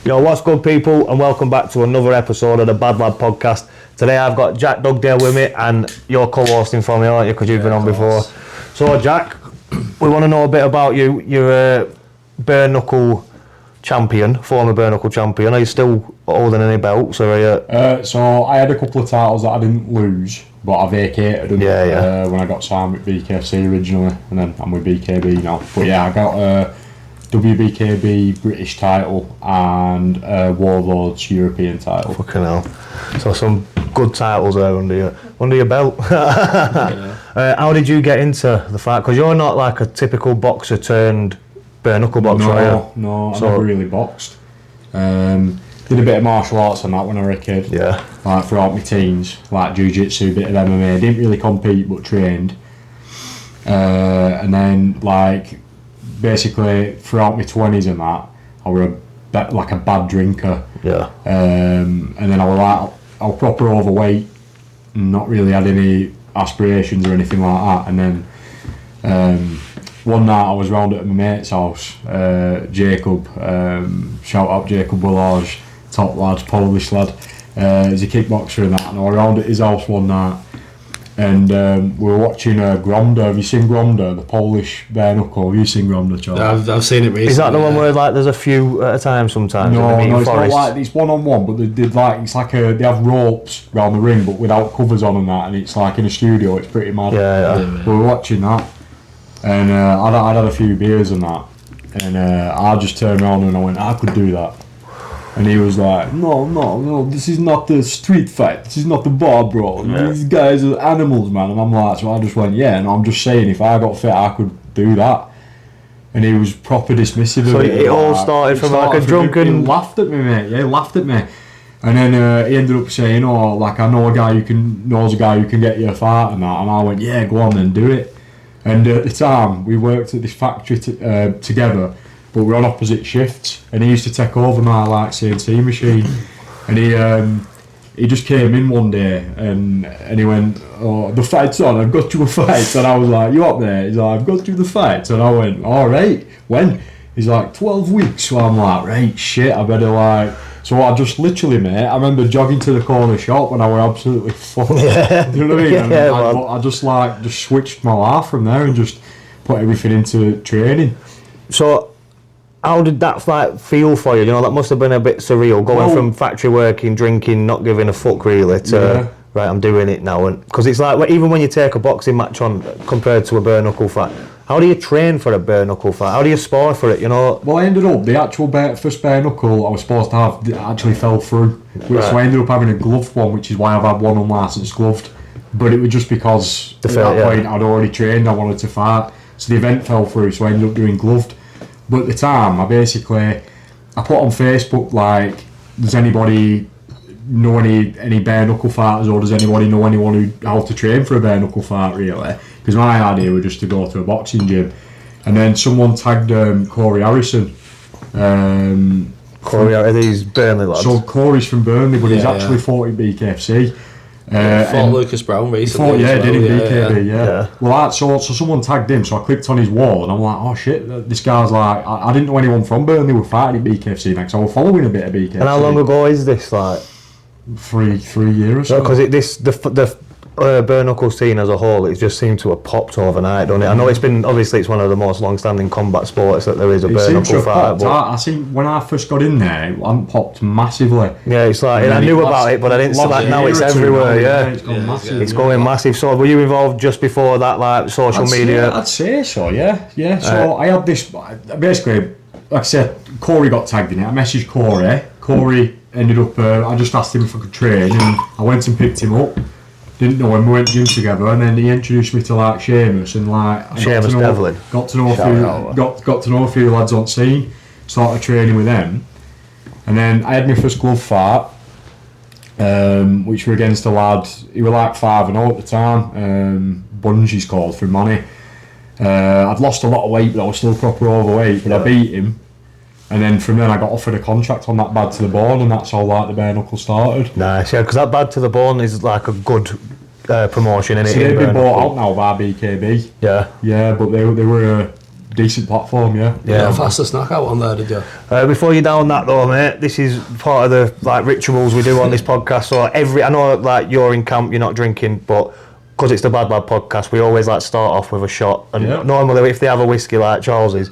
Yo, what's good, people, and welcome back to another episode of the B.A.D L.A.D podcast. Today I've got Jack Dugdale with me, and you're co-hosting for me, aren't you? Because you've been on before. So, Jack, we want to know a bit about you. You're a bare knuckle champion, former bare knuckle champion. Are you still holding any belts, or are you? So I had a couple of titles that I didn't lose, but I vacated them when I got signed with BKFC originally, and then I'm with BKB now. But yeah, I got a WBKB British title and Warlords European title. Fucking hell. So some good titles there under your belt. How did you get into the fight? Because you're not like a typical boxer turned bare knuckle boxer, are you? No, I never really boxed. Did a bit of martial arts and that when I was a kid. Yeah. Like throughout my teens, like jiu-jitsu, bit of MMA. Didn't really compete, but trained. And then like basically throughout my 20s and that, I was like a bad drinker. Yeah. And then I was proper overweight, and not really had any aspirations or anything like that. And then one night I was round at my mate's house, Jacob, shout out Jacob B.A.D.L.A.D, top lad, Polish lad. He's a kickboxer and that, and I was round at his house one night, and we were watching Gromda. Have you seen Gromda, the Polish bare knuckle? Have you seen Gromda, Charlie? I've seen it recently. Is that the one where like there's a few at a time sometimes? No, it's not like it's one-on-one, but they have ropes around the ring, but without covers on and that, and it's like in a studio. It's pretty mad. Yeah. We were watching that, and I'd had a few beers and that, and I just turned around and I went, I could do that. And he was like, no, this is not the street fight. This is not the bar brawl. Yeah. These guys are animals, man. And I'm like, so I just went, yeah. And I'm just saying, if I got fit, I could do that. And he was proper dismissive of it. So it all started from like a drunken... He laughed at me, mate. Yeah, he laughed at me. And then he ended up saying, oh, like, I know a guy knows a guy who can get you a fight and that. And I went, yeah, go on then, do it. And at the time, we worked at this factory together, but we're on opposite shifts, and he used to take over my like CNC machine, and he just came in one day and he went, oh, the fight's on, I've got you a fight. And I was like, you up there? He's like, I've got you the fight. And I went, alright, when? He's like, 12 weeks. So I'm like, right, shit, I better like... So I just literally, mate, I remember jogging to the corner shop when I was absolutely fucked. Yeah. Do you know what I mean? Yeah, I just switched my life from there and just put everything into training. So how did that fight feel for you? You know, that must have been a bit surreal, going from factory working, drinking, not giving a fuck really, to right, I'm doing it now. And because it's like, even when you take a boxing match on compared to a bare knuckle fight, how do you train for a bare knuckle fight? How do you spar for it, you know? Well, I ended up, the actual first bare knuckle I was supposed to have actually fell through. So I ended up having a gloved one, which is why I've had one unlicensed gloved. But it was just because at that point I'd already trained, I wanted to fight. So the event fell through, so I ended up doing gloved. But at the time, I put on Facebook, like, does anybody know any bare knuckle fighters, or does anybody know anyone how to train for a bare knuckle fight, really? Because my idea was just to go to a boxing gym. And then someone tagged Corey Harrison. Corey, are these Burnley lads? So Corey's from Burnley, but he's actually fought at BKFC. Fought Lucas Brown recently. Did in BKB, yeah. Well, so someone tagged him, so I clicked on his wall, and I'm like, oh shit, this guy's like, I didn't know anyone from Burnley were fighting at BKFC next, so I was following a bit of BKFC. And how long ago is this, like? 3 years or so. Because the bare knuckle scene as a whole, it just seemed to have popped overnight, doesn't it? I know it's one of the most long-standing combat sports that there is, a bare knuckle fight. I think when I first got in there, it hadn't popped massively. Yeah, it's like, I knew about it, but I didn't see, like, now it's everywhere, It's gone massive. It's going massive. So were you involved just before that, like, social media? I'd say so, yeah. So I had this, basically, like I said, Corey got tagged in it. I messaged Corey. Corey ended up, I just asked him if I could train, and I went and picked him up. Didn't know him, we went gym together, and then he introduced me to like Seamus, and like Seamus Devlin. Got to know a few lads on scene, started training with them, and then I had my first glove fight, which were against a lad. He was like 5-0 at the time. Bungee's called, from Manny. I'd lost a lot of weight, but I was still proper overweight. But I beat him, and then from then I got offered a contract on that B.A.D to the Bone, and that's how like the bare knuckle started. Nice, yeah, because that B.A.D to the Bone is like a good promotion in it. So they've been bought out now by BKB. Yeah, but they were decent platform, yeah. Yeah, fastest knockout on there, did you? Before you down that though, mate, this is part of the like rituals we do on this podcast. So I know like you're in camp, you're not drinking, but because it's the B.A.D L.A.D podcast, we always like start off with a shot. And normally, if they have a whiskey like Charles's,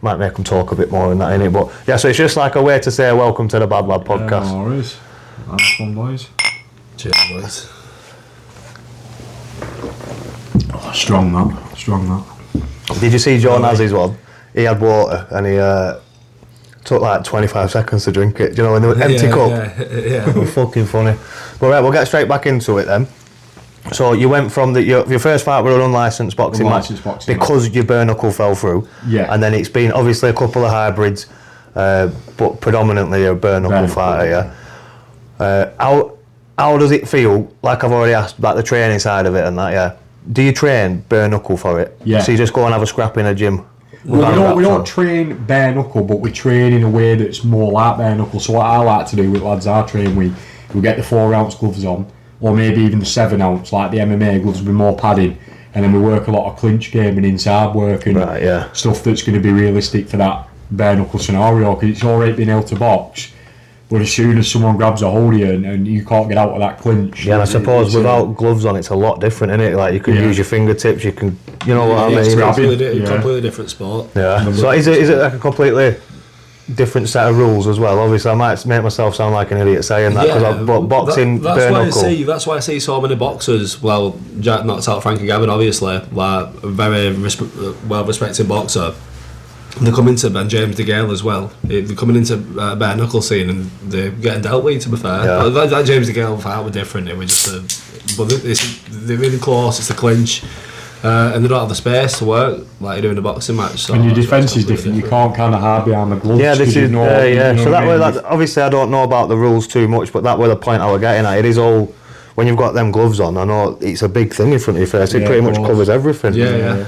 might make them talk a bit more than that, innit? But yeah, so it's just like a way to say welcome to the B.A.D L.A.D podcast. Yeah, no worries. Nice one, boys. Cheers, boys. Oh, strong that. Did you see Joe Nazzy's one? He had water and he took like 25 seconds to drink it. Do you know, in the empty cup? Yeah. It was fucking funny. But right, we'll get straight back into it then. So you went from your first fight with an unlicensed boxing match because your bare knuckle fell through. Yeah. And then it's been obviously a couple of hybrids, but predominantly a bare knuckle fighter. Yeah. How does it feel? Like I've already asked about the training side of it and that. Yeah. Do you train bare knuckle for it? Yeah. So you just go and have a scrap in a gym? Well, we don't train bare knuckle, but we train in a way that's more like bare knuckle. So what I like to do with lads I train, we get the 4-ounce gloves on, or maybe even the 7-ounce, like the MMA gloves with more padding, and then we work a lot of clinch game and inside work and stuff that's going to be realistic for that bare knuckle scenario. Because it's alright being able to box, but as soon as someone grabs a hold of you and you can't get out of that clinch. Yeah, and I suppose without gloves on, it's a lot different, isn't it? Like you can use your fingertips, you can, you know what I mean? It's a completely different sport. Yeah. So is it like a completely different set of rules as well? Obviously, I might make myself sound like an idiot saying that because boxing bare knuckle. That's why I see so many boxers. Well, Jack knocks out Frankie Gavin, obviously, like a very well-respected boxer. They're coming to James DeGale as well. They're coming into bare knuckle scene and they're getting dealt with. To be fair, that James DeGale fight was different. It was just but they're really close. It's the clinch, and they don't have the space to work like you're doing a boxing match. So and your defence is different. You can't kind of hide behind the gloves. Yeah, this is you know, So that way, obviously, I don't know about the rules too much, but that way the point I was getting at, it is all when you've got them gloves on. I know it's a big thing in front of your face. It pretty much covers everything. Yeah.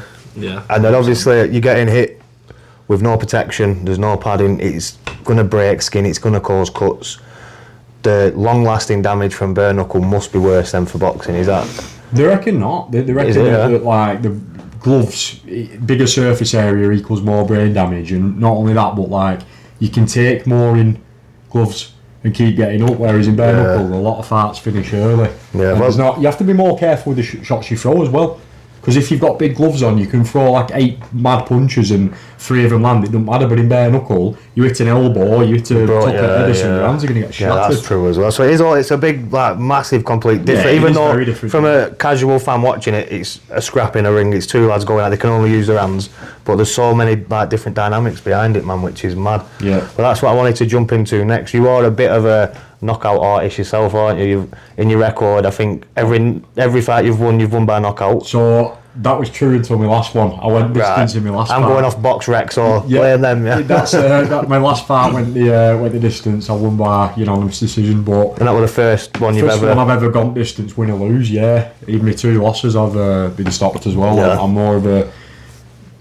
And then obviously you're getting hit with no protection, there's no padding, it's going to break skin, it's going to cause cuts. The long-lasting damage from bare knuckle must be worse than for boxing, is that? They reckon not. They reckon that like the gloves, bigger surface area equals more brain damage, and not only that, but like you can take more in gloves and keep getting up, whereas in bare knuckle, a lot of fights finish early. Yeah, you have to be more careful with the shots you throw as well. Because if you've got big gloves on, you can throw like 8 mad punches and 3 of them land. It doesn't matter. But in bare knuckle, you hit an elbow, you hit a top of Edison, your hands are going to get shattered. Yeah, that's true as well. So it's a big, like, massive, complete difference. Even though from a casual fan watching it, it's a scrap in a ring. It's 2 lads going out. They can only use their hands. But there's so many like different dynamics behind it, man, which is mad. Yeah. But that's what I wanted to jump into next. You are a bit of a knockout artist yourself, aren't you? In your record, I think every fight you've won by knockout. So that was true until my last one. I went distance in my last fight. I'm going off box rec, so blame them. Yeah, that's my last fight went the distance. I won by unanimous decision, but and that was the first one I've ever gone distance, win or lose. Yeah, even my 2 losses I've been stopped as well. Yeah. I'm more of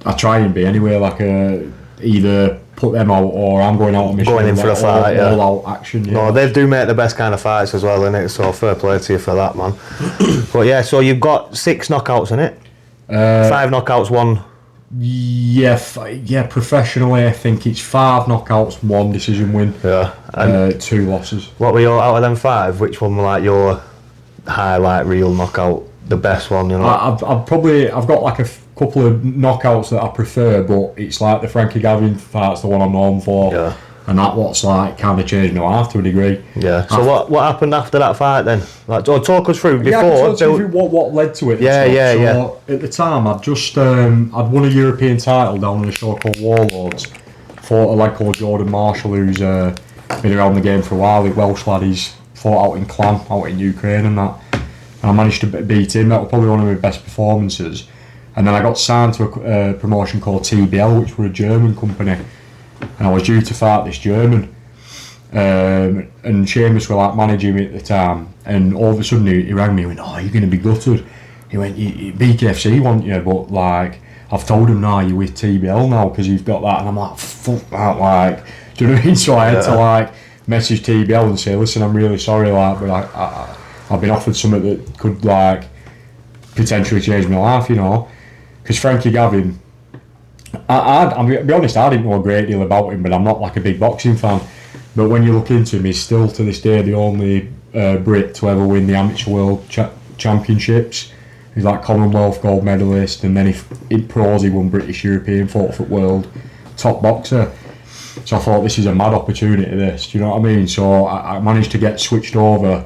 I try and be anyway, like either put them out or I'm going out on mission. Going in for a fight, all out action. Yeah. No, they do make the best kind of fights as well, innit? So fair play to you for that, man. But yeah, so you've got 6 knockouts in it. 5 knockouts, 1. Yeah, professionally, I think it's 5 knockouts, 1 decision win. Yeah, and 2 losses. What were your out of them 5? Which one were like your highlight real knockout? The best one, you know? I've got like a couple of knockouts that I prefer, but it's like the Frankie Gavin fight's the one I'm known for. Yeah. And that what's like kind of changed my life to a degree. Yeah. So what happened after that fight then? Like, talk us through before. Yeah, I can talk you through what led to it. Yeah. At the time, I'd just I'd won a European title down on a show called Warlords. Fought a lad called Jordan Marshall, who's been around the game for a while. He's Welsh lad. He's fought out in Clan, out in Ukraine and that. And I managed to beat him. That was probably one of my best performances. And then I got signed to a promotion called TBL, which were a German company. And I was due to fight this German. And Seamus were like managing me at the time. And all of a sudden he rang me and went, "Oh, you're going to be gutted." He went, "BKFC want you, but like, I've told him now you're with TBL now because you've got that." And I'm like, "Fuck that, like," do you know what I mean? So I had to like message TBL and say, "Listen, I'm really sorry, like, but I've been offered something that could like potentially change my life, you know." Because Frankie Gavin, I'll be honest, I didn't know a great deal about him, but I'm not like a big boxing fan. But when you look into him, he's still to this day the only Brit to ever win the Amateur World Championships. He's like Commonwealth gold medalist, and then in pros he won British, European, 4-foot world, top boxer. So I thought this is a mad opportunity, this, do you know what I mean? So I managed to get switched over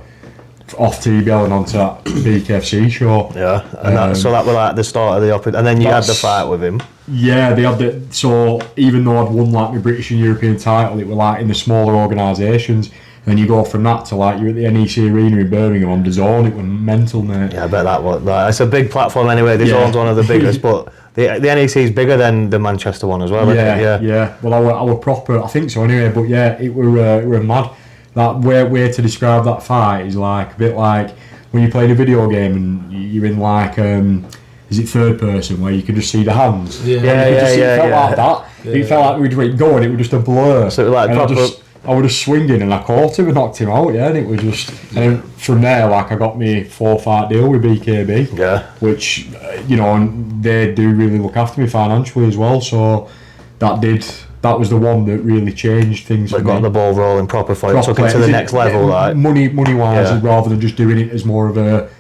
off TBL and onto that BKFC show. Yeah, and so that was like the start of the opportunity, and then you had the fight with him. Yeah, they had the, so even though I'd won like my British and European title, it were like in the smaller organisations. And you go from that to like you're at the NEC Arena in Birmingham on DAZN. It was mental, mate. Yeah, I bet that was. Like, it's a big platform anyway. DAZN's one of the biggest, but the NEC is bigger than the Manchester one as well. Yeah. Well, I were proper. I think so anyway. But yeah, it were mad. That way to describe that fight is like a bit like when you play a video game and you're in like is it third person where you can just see the hands? Yeah. It felt like that. Yeah. It felt like we'd went going. It was just a blur. So like proper. I was just swinging and I caught him and knocked him out, and it was just. And then from there, like I got me 4-fight deal with BKB, which and they do really look after me financially as well. So that was the one that really changed things. But got the ball rolling proper for you, took it to the next level, like money wise, rather than just doing it as more of a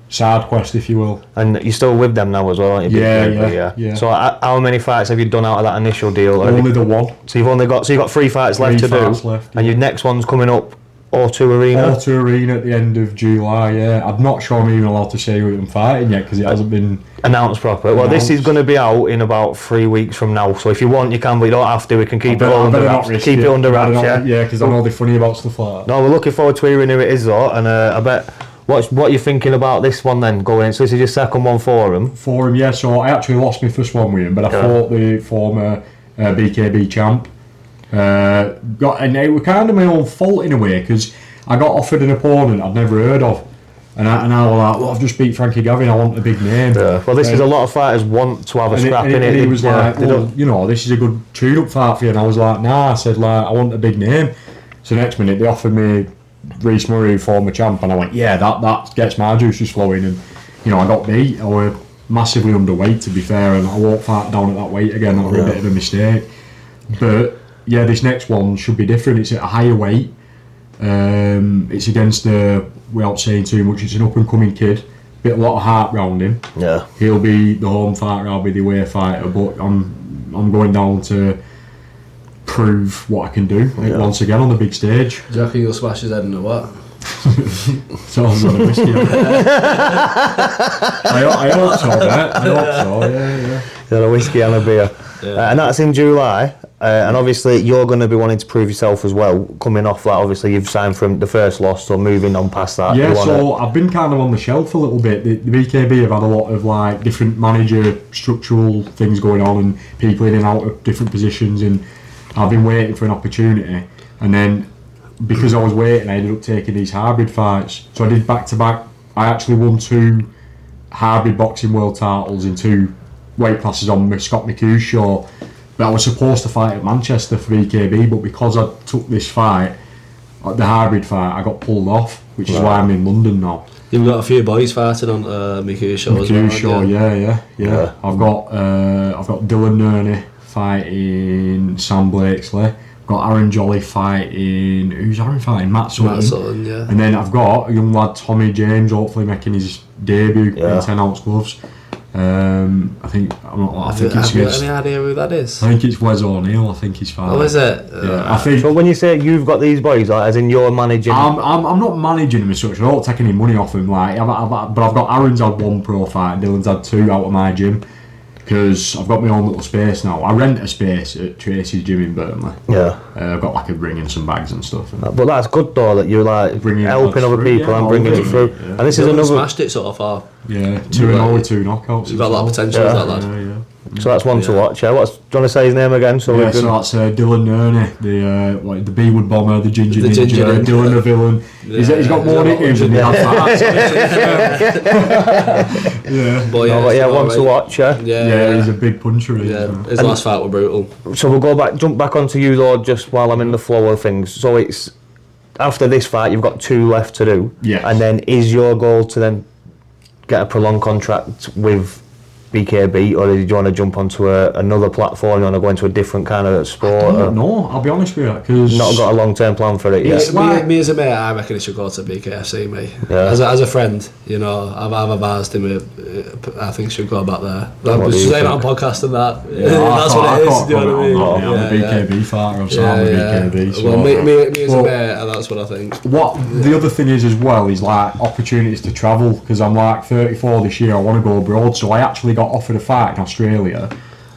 side quest, if you will. And you're still with them now as well, aren't you? Yeah. So how many fights have you done out of that initial deal? Only the one. So you've got 3 fights left to do, and your next one's coming up. O2 Arena? O2 Arena at the end of July, yeah. I'm not sure I'm even allowed to say who I'm fighting yet because it hasn't been announced proper. Well, this is going to be out in about 3 weeks from now, so if you want you can, but you don't have to. We can keep it under wraps. Keep it under wraps, yeah, because I know they're funny about stuff like that. No, we're looking forward to hearing who it is though, and I bet what are you thinking about this one then going in? So this is your second one for him? For him, yeah. So I actually lost my first one with him, but I fought the former BKB champ. And it was kind of my own fault in a way because I got offered an opponent I'd never heard of, and I was like, well, I've just beat Frankie Gavin, I want a big name. Yeah. Well, this is a lot of fighters want to have a scrap in it. And he was like, well, this is a good tune-up fight for you, and I was like, nah. I said, like, I want a big name. So next minute they offered me Reece Murray, former champ, and I went, yeah, that gets my juices flowing, and I got beat. I was massively underweight, to be fair, and I won't fight down at that weight again. That was a bit of a mistake. But yeah, this next one should be different. It's at a higher weight. It's against without saying too much, it's an up and coming kid. A lot of heart round him. Yeah. He'll be the home fighter, I'll be the away fighter, but I'm going down to prove what I can do once again on the big stage. Do you reckon you'll smash his head in the what? So I'm going to whiskey. I hope so, mate. I hope so, yeah. Got a whiskey and a beer. Yeah. And that's in July. And obviously you're going to be wanting to prove yourself as well, coming off that. Obviously you've signed from the first loss, so moving on past that. Yeah, so I've been kind of on the shelf a little bit. The BKB have had a lot of like different manager structural things going on and people in and out of different positions, and I've been waiting for an opportunity, and then because I was waiting I ended up taking these hybrid fights. So I did back to back. I actually won 2 hybrid boxing world titles in 2 weight classes on Scott McHugh's show. But I was supposed to fight at Manchester for BKB, but because I took this fight, the hybrid fight, I got pulled off, which is why I'm in London now. You've got a few boys fighting on McHugh's show as well. McHugh's show, yeah. I've got Dylan Nerney fighting Sam Blakesley. I've got Aaron Jolly fighting. Who's Aaron fighting? Matt Sutton. Yeah. And then I've got a young lad, Tommy James, hopefully making his debut in 10-ounce gloves. I think it's any idea who that is? I think it's Wes O'Neill. I think he's fine. Oh, is it? Yeah, I think. So when you say you've got these boys, like, as in you're managing, I'm not managing them as such. I don't take any money off them. Like, but I've got Aaron's had 1 pro fight, and Dylan's had 2 out of my gym. Because I've got my own little space now. I rent a space at Tracy's gym in Burnley. Yeah. I've got like a ring and some bags and stuff. But that's good though, that you're like helping other people and bringing it through. Yeah. And this is another. Smashed it so far. Yeah, 2-0 with 2 knockouts. You've got a lot of potential with that lad. Yeah. So that's one to watch. Yeah. Do you want to say his name again? So that's Dylan Nerney, the B.A.D.L.A.D, bomber, the Ginger Ninja, Dylan the villain. Yeah. He's got more nicknames than the had. Yeah. One to watch. Yeah, he's a big puncher. His last fight was brutal. So we'll jump back onto you though, just while I'm in the flow of things. So it's after this fight, you've got 2 left to do. Yeah. And then is your goal to then get a prolonged contract with BKB, or did you want to jump onto another platform? You want to go into a different kind of sport? I don't know, I'll be honest with you, because Not got a long-term plan for it yet. Me as a mate, I reckon he should go to BKFC, mate. Yeah. As a friend, you know, I've advised him. I think he should go back there. I'm What do just you saying it think? on podcast and that. Yeah, That's what it is. Do you know what I mean? I'm a BKB fighter, I'm a BKB. So. Well, me as a mate, that's what I think. What the other thing is as well is like opportunities to travel, because I'm like 34 this year. I want to go abroad, so I actually got offered a fight in Australia,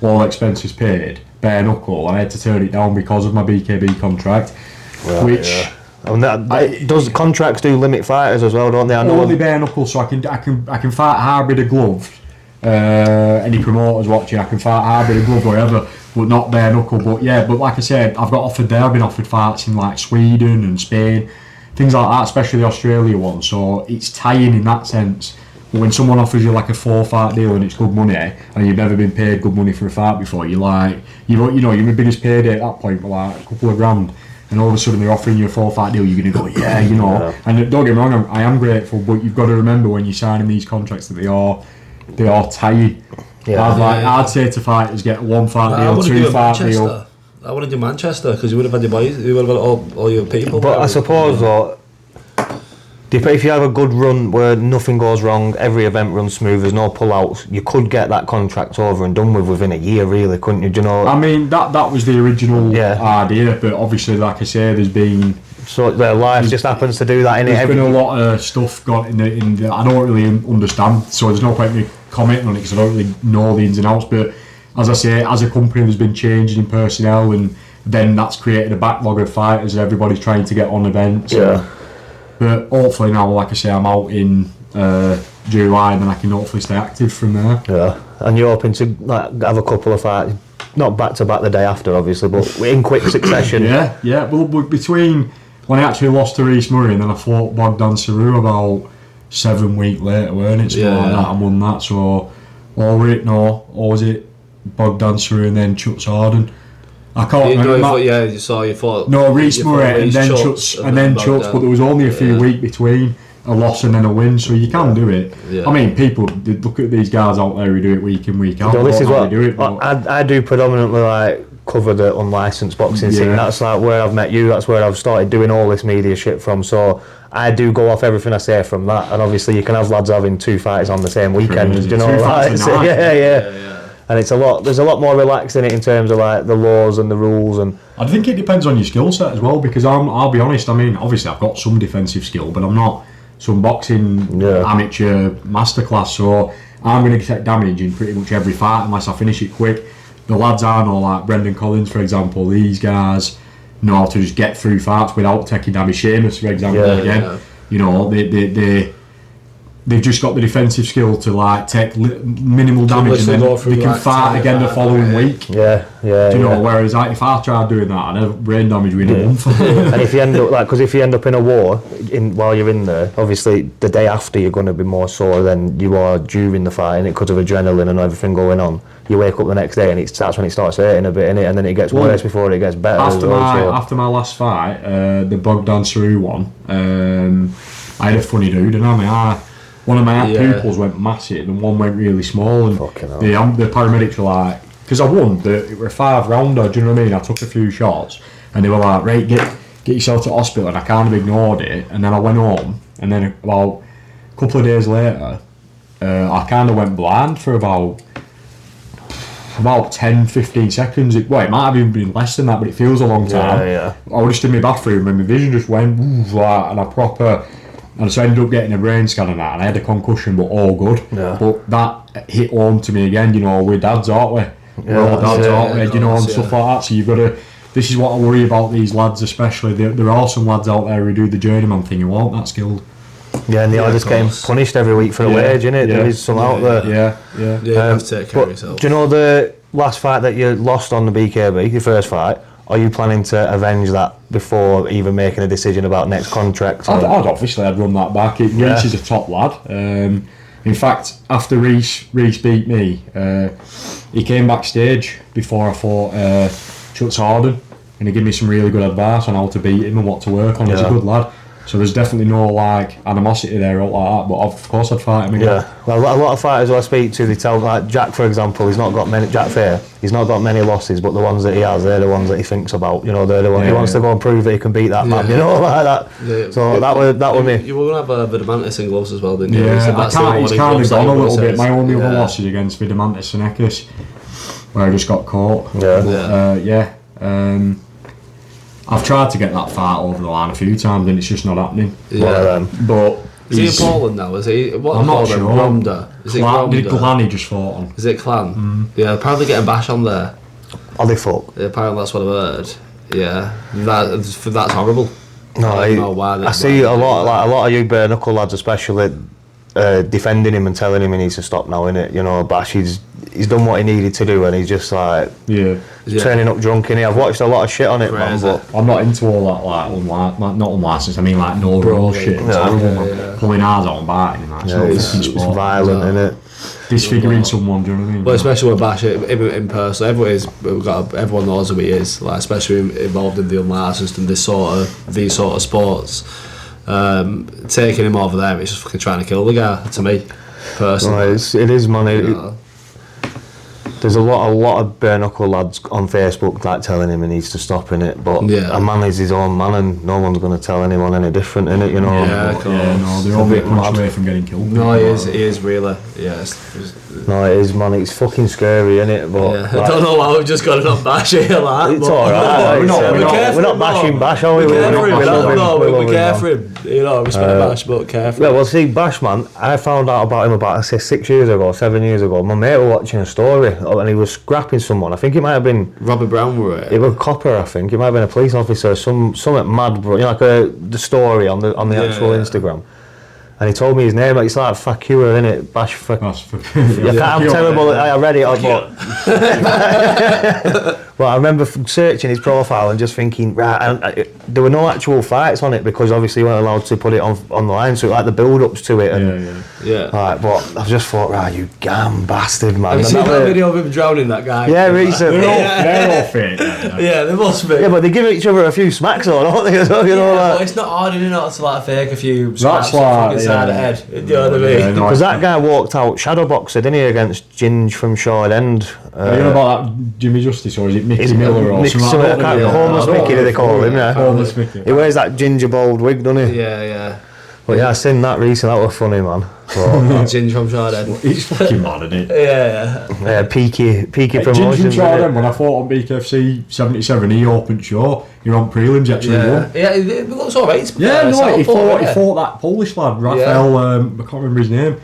all expenses paid, bare knuckle, and I had to turn it down because of my BKB contract, Right, which. yeah. And does contracts do limit fighters as well, don't they? I know Only bare knuckle, so I can fight hybrid or glove. Any promoters watching, I can fight hybrid or glove, wherever, but not bare knuckle. But yeah, but like I said, I've got offered there. I've been offered fights in like Sweden and Spain, things like that, especially the Australia one. So it's tying in that sense. But when someone offers you like a 4-fight deal and it's good money, and you've never been paid good money for a fight before, you're like, you're my biggest payday at that point, for like a couple of grand. And all of a sudden they're offering you a 4-fight deal, you're going to go, yeah, you know. Yeah. And don't get me wrong, I am grateful, but you've got to remember when you're signing these contracts that they are tight. Yeah. I'd say to fighters, get a 1-fight I deal, want to do 2-fight deal. Manchester. I want to do Manchester, because you would have had your boys, you would have had all your people. But I suppose though, if you have a good run where nothing goes wrong, every event runs smooth, there's no pull-outs, you could get that contract over and done with within a year, really, couldn't you? Do you know? I mean, that was the original idea, but obviously, like I say, there's been... So their life just happens to do that, innit? There's been a lot of stuff got in the I don't really understand, so there's no point in me commenting on it because I don't really know the ins and outs, but as I say, as a company there's been changes in personnel, and then that's created a backlog of fighters and everybody's trying to get on events. Yeah. But hopefully now, like I say, I'm out in July, and then I can hopefully stay active from there. Yeah. And you're hoping to like have a couple of fights, not back to back the day after, obviously, but in quick succession. Yeah. Well, between when I actually lost to Reece Murray and then I fought Bogdan Saru about 7 weeks later, weren't it? Something like that. I won that. So, or was it Bogdan Saru and then Chuts Harden? I can't remember. You saw you fought. No, Reece Murray and then Chuts, but there was only a few weeks between a loss and then a win, so you can do it. Yeah. I mean, people look at these guys out there who do it week in, week out. This is what do it, I do predominantly like cover the unlicensed boxing scene. That's like where I've met you. That's where I've started doing all this media shit from. So I do go off everything I say from that. And obviously, you can have lads having 2 fights on the same weekend. Do you know? Yeah. And it's there's a lot more relaxed in it in terms of like the laws and the rules, and I think it depends on your skill set as well, because I'll be honest, I mean, obviously I've got some defensive skill, but I'm not some boxing amateur masterclass, so I'm going to take damage in pretty much every fight unless I finish it quick. The lads I know, like Brendan Collins for example, these guys know how to just get through fights without taking damage. Seamus for example, you know, they've just got the defensive skill to like take minimal damage, and then they can fight again the following week. Do you know? Whereas if I tried doing that, I'd have brain damage within a month. And if you end up because if you end up in a war while you're in there, obviously the day after you're going to be more sore than you are during the fight, and it because of adrenaline and everything going on. You wake up the next day and that's when it starts hurting a bit, innit? And then it gets worse before it gets better. After my last fight, the Bogdan Saru one, I had a funny dude, and one of my pupils went massive and one went really small, and the paramedics were like, because I won, it were a 5-rounder, do you know what I mean? I took a few shots and they were like, right, get yourself to hospital, and I kind of ignored it, and then I went home, and then about a couple of days later I kind of went blind for about 10-15 seconds. It might have even been less than that, but it feels a long time. I was just in my bathroom and my vision just went like, and so I ended up getting a brain scan and that, and I had a concussion, but all good. But that hit home to me again, you know, we're dads, aren't we? We're all dads, aren't we? You know, and stuff like that. So you've got to, this is what I worry about these lads especially. There are some lads out there who do the journeyman thing who aren't that skilled. Yeah, and they are just getting punished every week for a wage, innit? There is some out there. You have to take care of yourself. Do you know the last fight that you lost on the BKB, your first fight? Are you planning to avenge that before even making a decision about next contract? I'd run that back. Reece is a top lad. In fact, after Reece beat me, he came backstage before I fought Chuts Harden, and he gave me some really good advice on how to beat him and what to work on. He's a good lad. So there's definitely no like animosity there or like that. But of course I'd fight him again. Yeah, well, a lot of fighters who I speak to, they tell, like Jack, for example, he's not got many. Jack Fair, he's not got many losses, but the ones that he has, they're the ones that he thinks about. You know, they're the ones he wants to go and prove that he can beat that man. You know, like that. Yeah. So that was me. You were gonna have Vidamantis in gloves as well, didn't you? Yeah, So he's kind of gone a little bit. My only other loss is against Vidamantis and Ekis, where I just got caught. I've tried to get that fight over the line a few times and it's just not happening. Yeah. But is he in Poland now? Is he? What I'm not sure. Ronda. Is it Ronda? Glanny just fought on. Is it Clan? Yeah, apparently getting bash on there. Oh, they fuck. Yeah, apparently that's what I've heard. Yeah, that's horrible. No, I don't know why. I see a lot of you bare knuckle lads, especially defending him and telling him he needs to stop now, innit? You know, Bash, he's done what he needed to do, and he's just like turning up drunk in here. I've watched a lot of shit on it, man, but I'm not into all that like not unlicensed. I mean like no rule shit. It's horrible, man. Pulling hard on biting, man. It's violent, innit? Disfiguring someone, do you know what I mean? Well, especially with Bash in person, everyone knows who he is. Like, especially involved in the unlicensed and these sort of sports. Taking him over there, it's just fucking trying to kill the guy. To me, personally, no, it is, man. There's a lot of bare knuckle lads on Facebook like telling him he needs to stop in it, but a man is his own man, and no one's going to tell anyone any different in it, you know. No, they're all a bit much away from getting killed. No, he is really. Yeah, no, it is, man. It's fucking scary, innit? But I don't know why we've just got it on Bash here, like. It's alright. We're not bashing Bash, are we? We care for him. You know, respect Bash, but care for him. Yeah, well, see, Bash, man, I found out about him about, I say, 7 years ago. My mate was watching a story, and he was scrapping someone. I think it might have been Robert Brown, were it? It was a copper, I think. It might have been a police officer, something mad, bro. You know, like the story on the actual Instagram. And he told me his name. It's like thankyou, innit? Bash for. I'm terrible. I read it, but I remember searching his profile and just thinking, right. There were no actual fights on it because obviously you weren't allowed to put it on the line. So like the build-ups to it, and Right, but I just thought, right, you damn bastard, man. Have you seen that video of him drowning that guy? Yeah, recently. They're all fake. Yeah, they must be. Yeah, but they give each other a few smacks on, don't they? So, you know, but it's not hard, is it, not to like fake a few smacks on the side of the head. You know what I mean? Because that guy walked out shadow boxer, didn't he, against Ginge from Shard End. Are you know about that Jimmy Justice, or is it Mickey Miller or something? Homeless Mickey, do they call him? Yeah. Homeless Mickey. He wears that ginger bald wig, doesn't he? Yeah. But yeah, I seen that recently. That was funny, man. Ginge from Shard End. He's fucking mad, isn't he? Yeah. Peaky promotions. Ginge from Shard End, when I fought on BKFC 77, he opened show. You're on prelims, actually. Yeah, it looks alright. He fought that Polish lad, Raphael. I can't remember his name.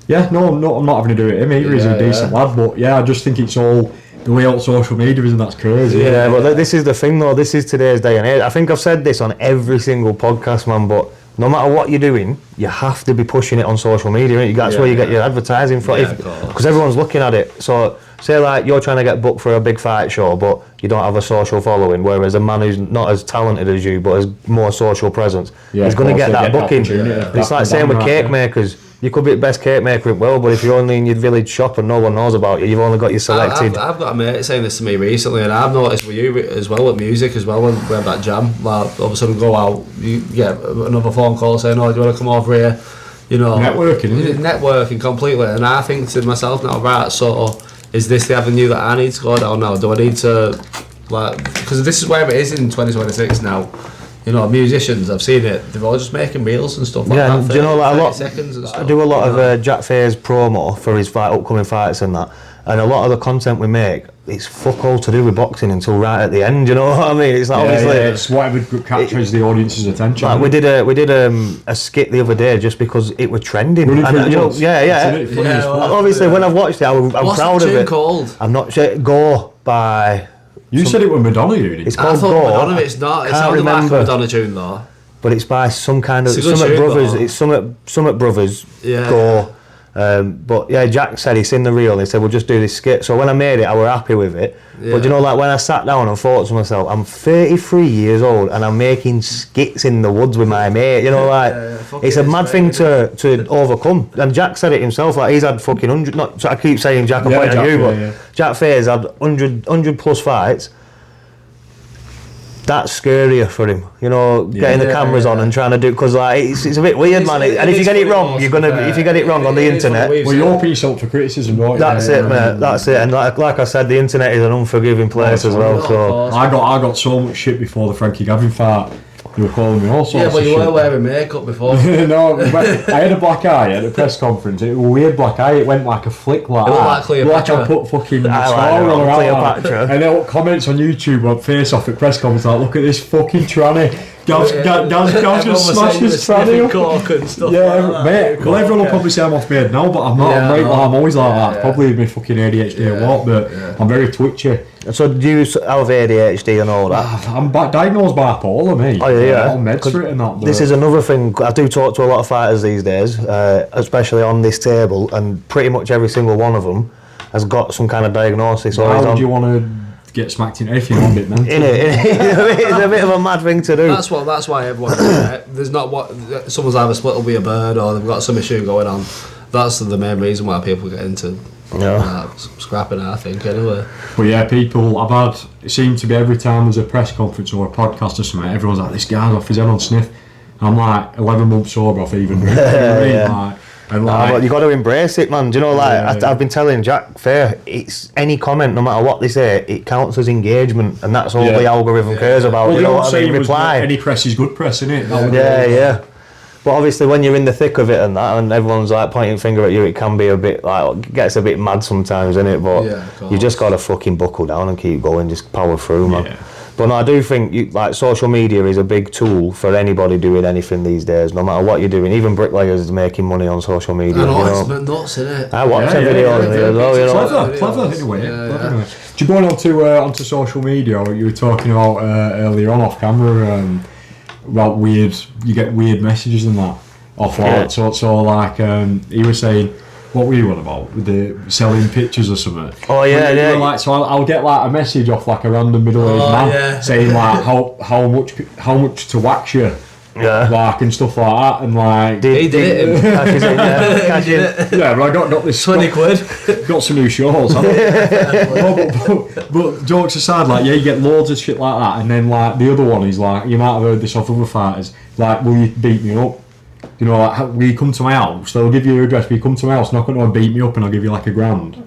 Yeah, no, I'm not having to do it him either. He's a decent lad, but yeah, I just think it's all the way out social media is, and that's crazy. Yeah, but this is the thing, though. This is today's day and age. I think I've said this on every single podcast, man, but no matter what you're doing, you have to be pushing it on social media. That's where you get your advertising from, because everyone's looking at it. So, say like you're trying to get booked for a big fight show, but you don't have a social following, whereas a man who's not as talented as you, but has more social presence, is going to get that booking. It's like same with cake makers. You could be the best cake maker in the world, but if you're only in your village shop and no one knows about you, you've only got your selected. I've got a mate saying this to me recently, and I've noticed with you as well, with music as well, when we have that jam, like all of a sudden go out, you get another phone call saying, oh, do you want to come over here? You know, networking completely. And I think to myself now, right, so is this the avenue that I need to go down now? Do I need to, like, because this is where it is in 2026 now. You know, musicians, I've seen it, they're all just making reels and stuff like that. Do you know, like, seconds and stuff. I do a lot of Jack Fair's promo for his upcoming fights and that, and a lot of the content we make, it's fuck all to do with boxing until right at the end. You know what I mean? It's like obviously it's whatever captures the audience's attention. Like we did a skit the other day just because it was trending. And, obviously, when I've watched it, I'm proud of it. What's the tune called? I'm not sure. Go by. You said it was Madonna, you did. It's called Go. Madonna, it's not. It sounded like a Madonna tune though. But it's by some kind of Summit Brothers. It's Summit Brothers. Yeah. Go. But yeah, Jack said he's in the reel. And he said we'll just do this skit. So when I made it, I were happy with it. Yeah. But you know, like when I sat down and thought to myself, I'm 33 years old and I'm making skits in the woods with my mate. You know, like it's a mad thing to overcome. And Jack said it himself. Like he's had fucking 100. Not so I keep saying Jack. I'm pointing at you, but Jack Fair's had 100 plus fights. that's scarier for him, you know, getting the cameras on and trying to do, because like it's a bit weird, man. And if you get it wrong, you're gonna if you get it wrong on the internet. Well, you open yourself for criticism, don't you? That's it, mate. That's it. And like I said, the internet is an unforgiving place as well. So I got so much shit before the Frankie Gavin fight. You were calling me all sorts Yeah, but of you shit. were wearing makeup before. No, I had a black eye at the press conference. It was a weird black eye. It went like a flick like It looked like that. Cleopatra. Like I put fucking I like star it, on her Cleopatra. outline. And then comments on YouTube on Face Off at press conference like, look at this fucking tranny. Gav's gonna smash this tranny up. Coke and stuff Yeah, like that. mate. Well, everyone will probably say I'm off B.A.D now, but I'm not. Yeah, I'm always like that. yeah. Probably my fucking ADHD or what, but I'm very twitchy. do you have ADHD and all that? I'm diagnosed bipolar, mate. Oh, yeah. I'm meds for it and that. This is another thing. I do talk to a lot of fighters these days, especially on this table, and pretty much every single one of them has got some kind of diagnosis. Why would you want to get smacked in if you're not a bit mental? It's a bit of a mad thing to do. That's why everyone's there's not what someone's either split with a bird or they've got some issue going on. That's the main reason why people get into scrapping, I think, anyway. But yeah, people it seemed to be every time there's a press conference or a podcast or something, everyone's like, this guy's off his head on sniff. I'm like 11 months sober off even drink. You know what I mean? Like, and like, but you got to embrace it, man. Do you know, like I've been telling Jack Fair, it's any comment, no matter what they say, it counts as engagement, and that's all the algorithm cares about. well, you know what I mean? Reply. Any press is good press, innit? Yeah. But obviously, when you're in the thick of it and that, and everyone's like pointing finger at you, it can be a bit like it gets a bit mad sometimes, innit? But you just got to fucking buckle down and keep going, just power through, man. Yeah. But no, I do think like social media is a big tool for anybody doing anything these days, no matter what you're doing. Even bricklayers making money on social media. I know, you know? it's a bit nuts, isn't it? I watch a video on there as well, you know. Clever anyway. Anyway. Do you go onto social media? What you were talking about earlier on off camera about you get weird messages and that offline. So like he was saying, what were you on about with the selling pictures or something? Oh yeah. Like, so I'll get like a message off like a random middle-aged man saying like how much to wax you. Yeah. Like and stuff like that, and like He did it. Cash in. yeah, but I got this 20 quid. got some new shorts. But jokes aside, like you get loads of shit like that, and then like the other one is like, you might have heard this off other fighters, like, will you beat me up? You know, like, will you come to my house? They'll give you your address, will you come to my house, knock on and beat me up, and I'll give you like $1,000.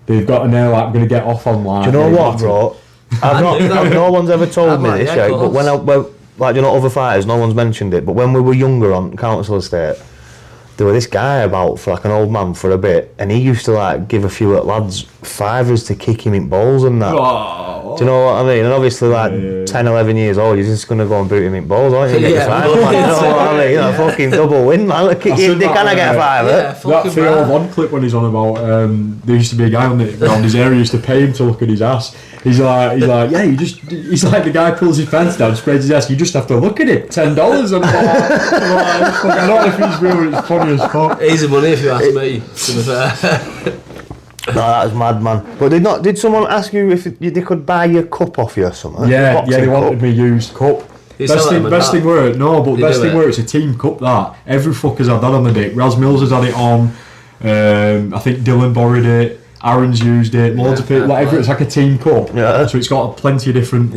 They've got to know, like, I'm going to get off on like. Do you know what, bro? No one's ever told me this, yeah, but when like, you know, other fighters, no one's mentioned it, but when we were younger on Council Estate, there was this guy about for like an old man for a bit, and he used to like give a few lads fivers to kick him in balls and that. Do you know what I mean? And obviously, like 10, 11 years old, you're just gonna go and boot him in balls, aren't you? You know what I mean? Like, fucking double win, man. They can I get a fiver? That Theo Von clip when he's on about there used to be a guy around his area used to pay him to look at his ass. He's like, yeah, he's like the guy pulls his pants down, spreads his ass. You just have to look at it. $10. And I don't know if he's real, but it's funny as fuck. Easy money if you ask me. To be fair. No, that was mad, man. But did someone ask you if they could buy your cup off you or something? Yeah, they wanted me used cup. Best thing were it's a team cup that. Every fucker's had that on the dick. Raz Mills has had it on. I think Dylan borrowed it. Aaron's used it. Loads of people. Like, it's like a team cup. Yeah. So it's got plenty of different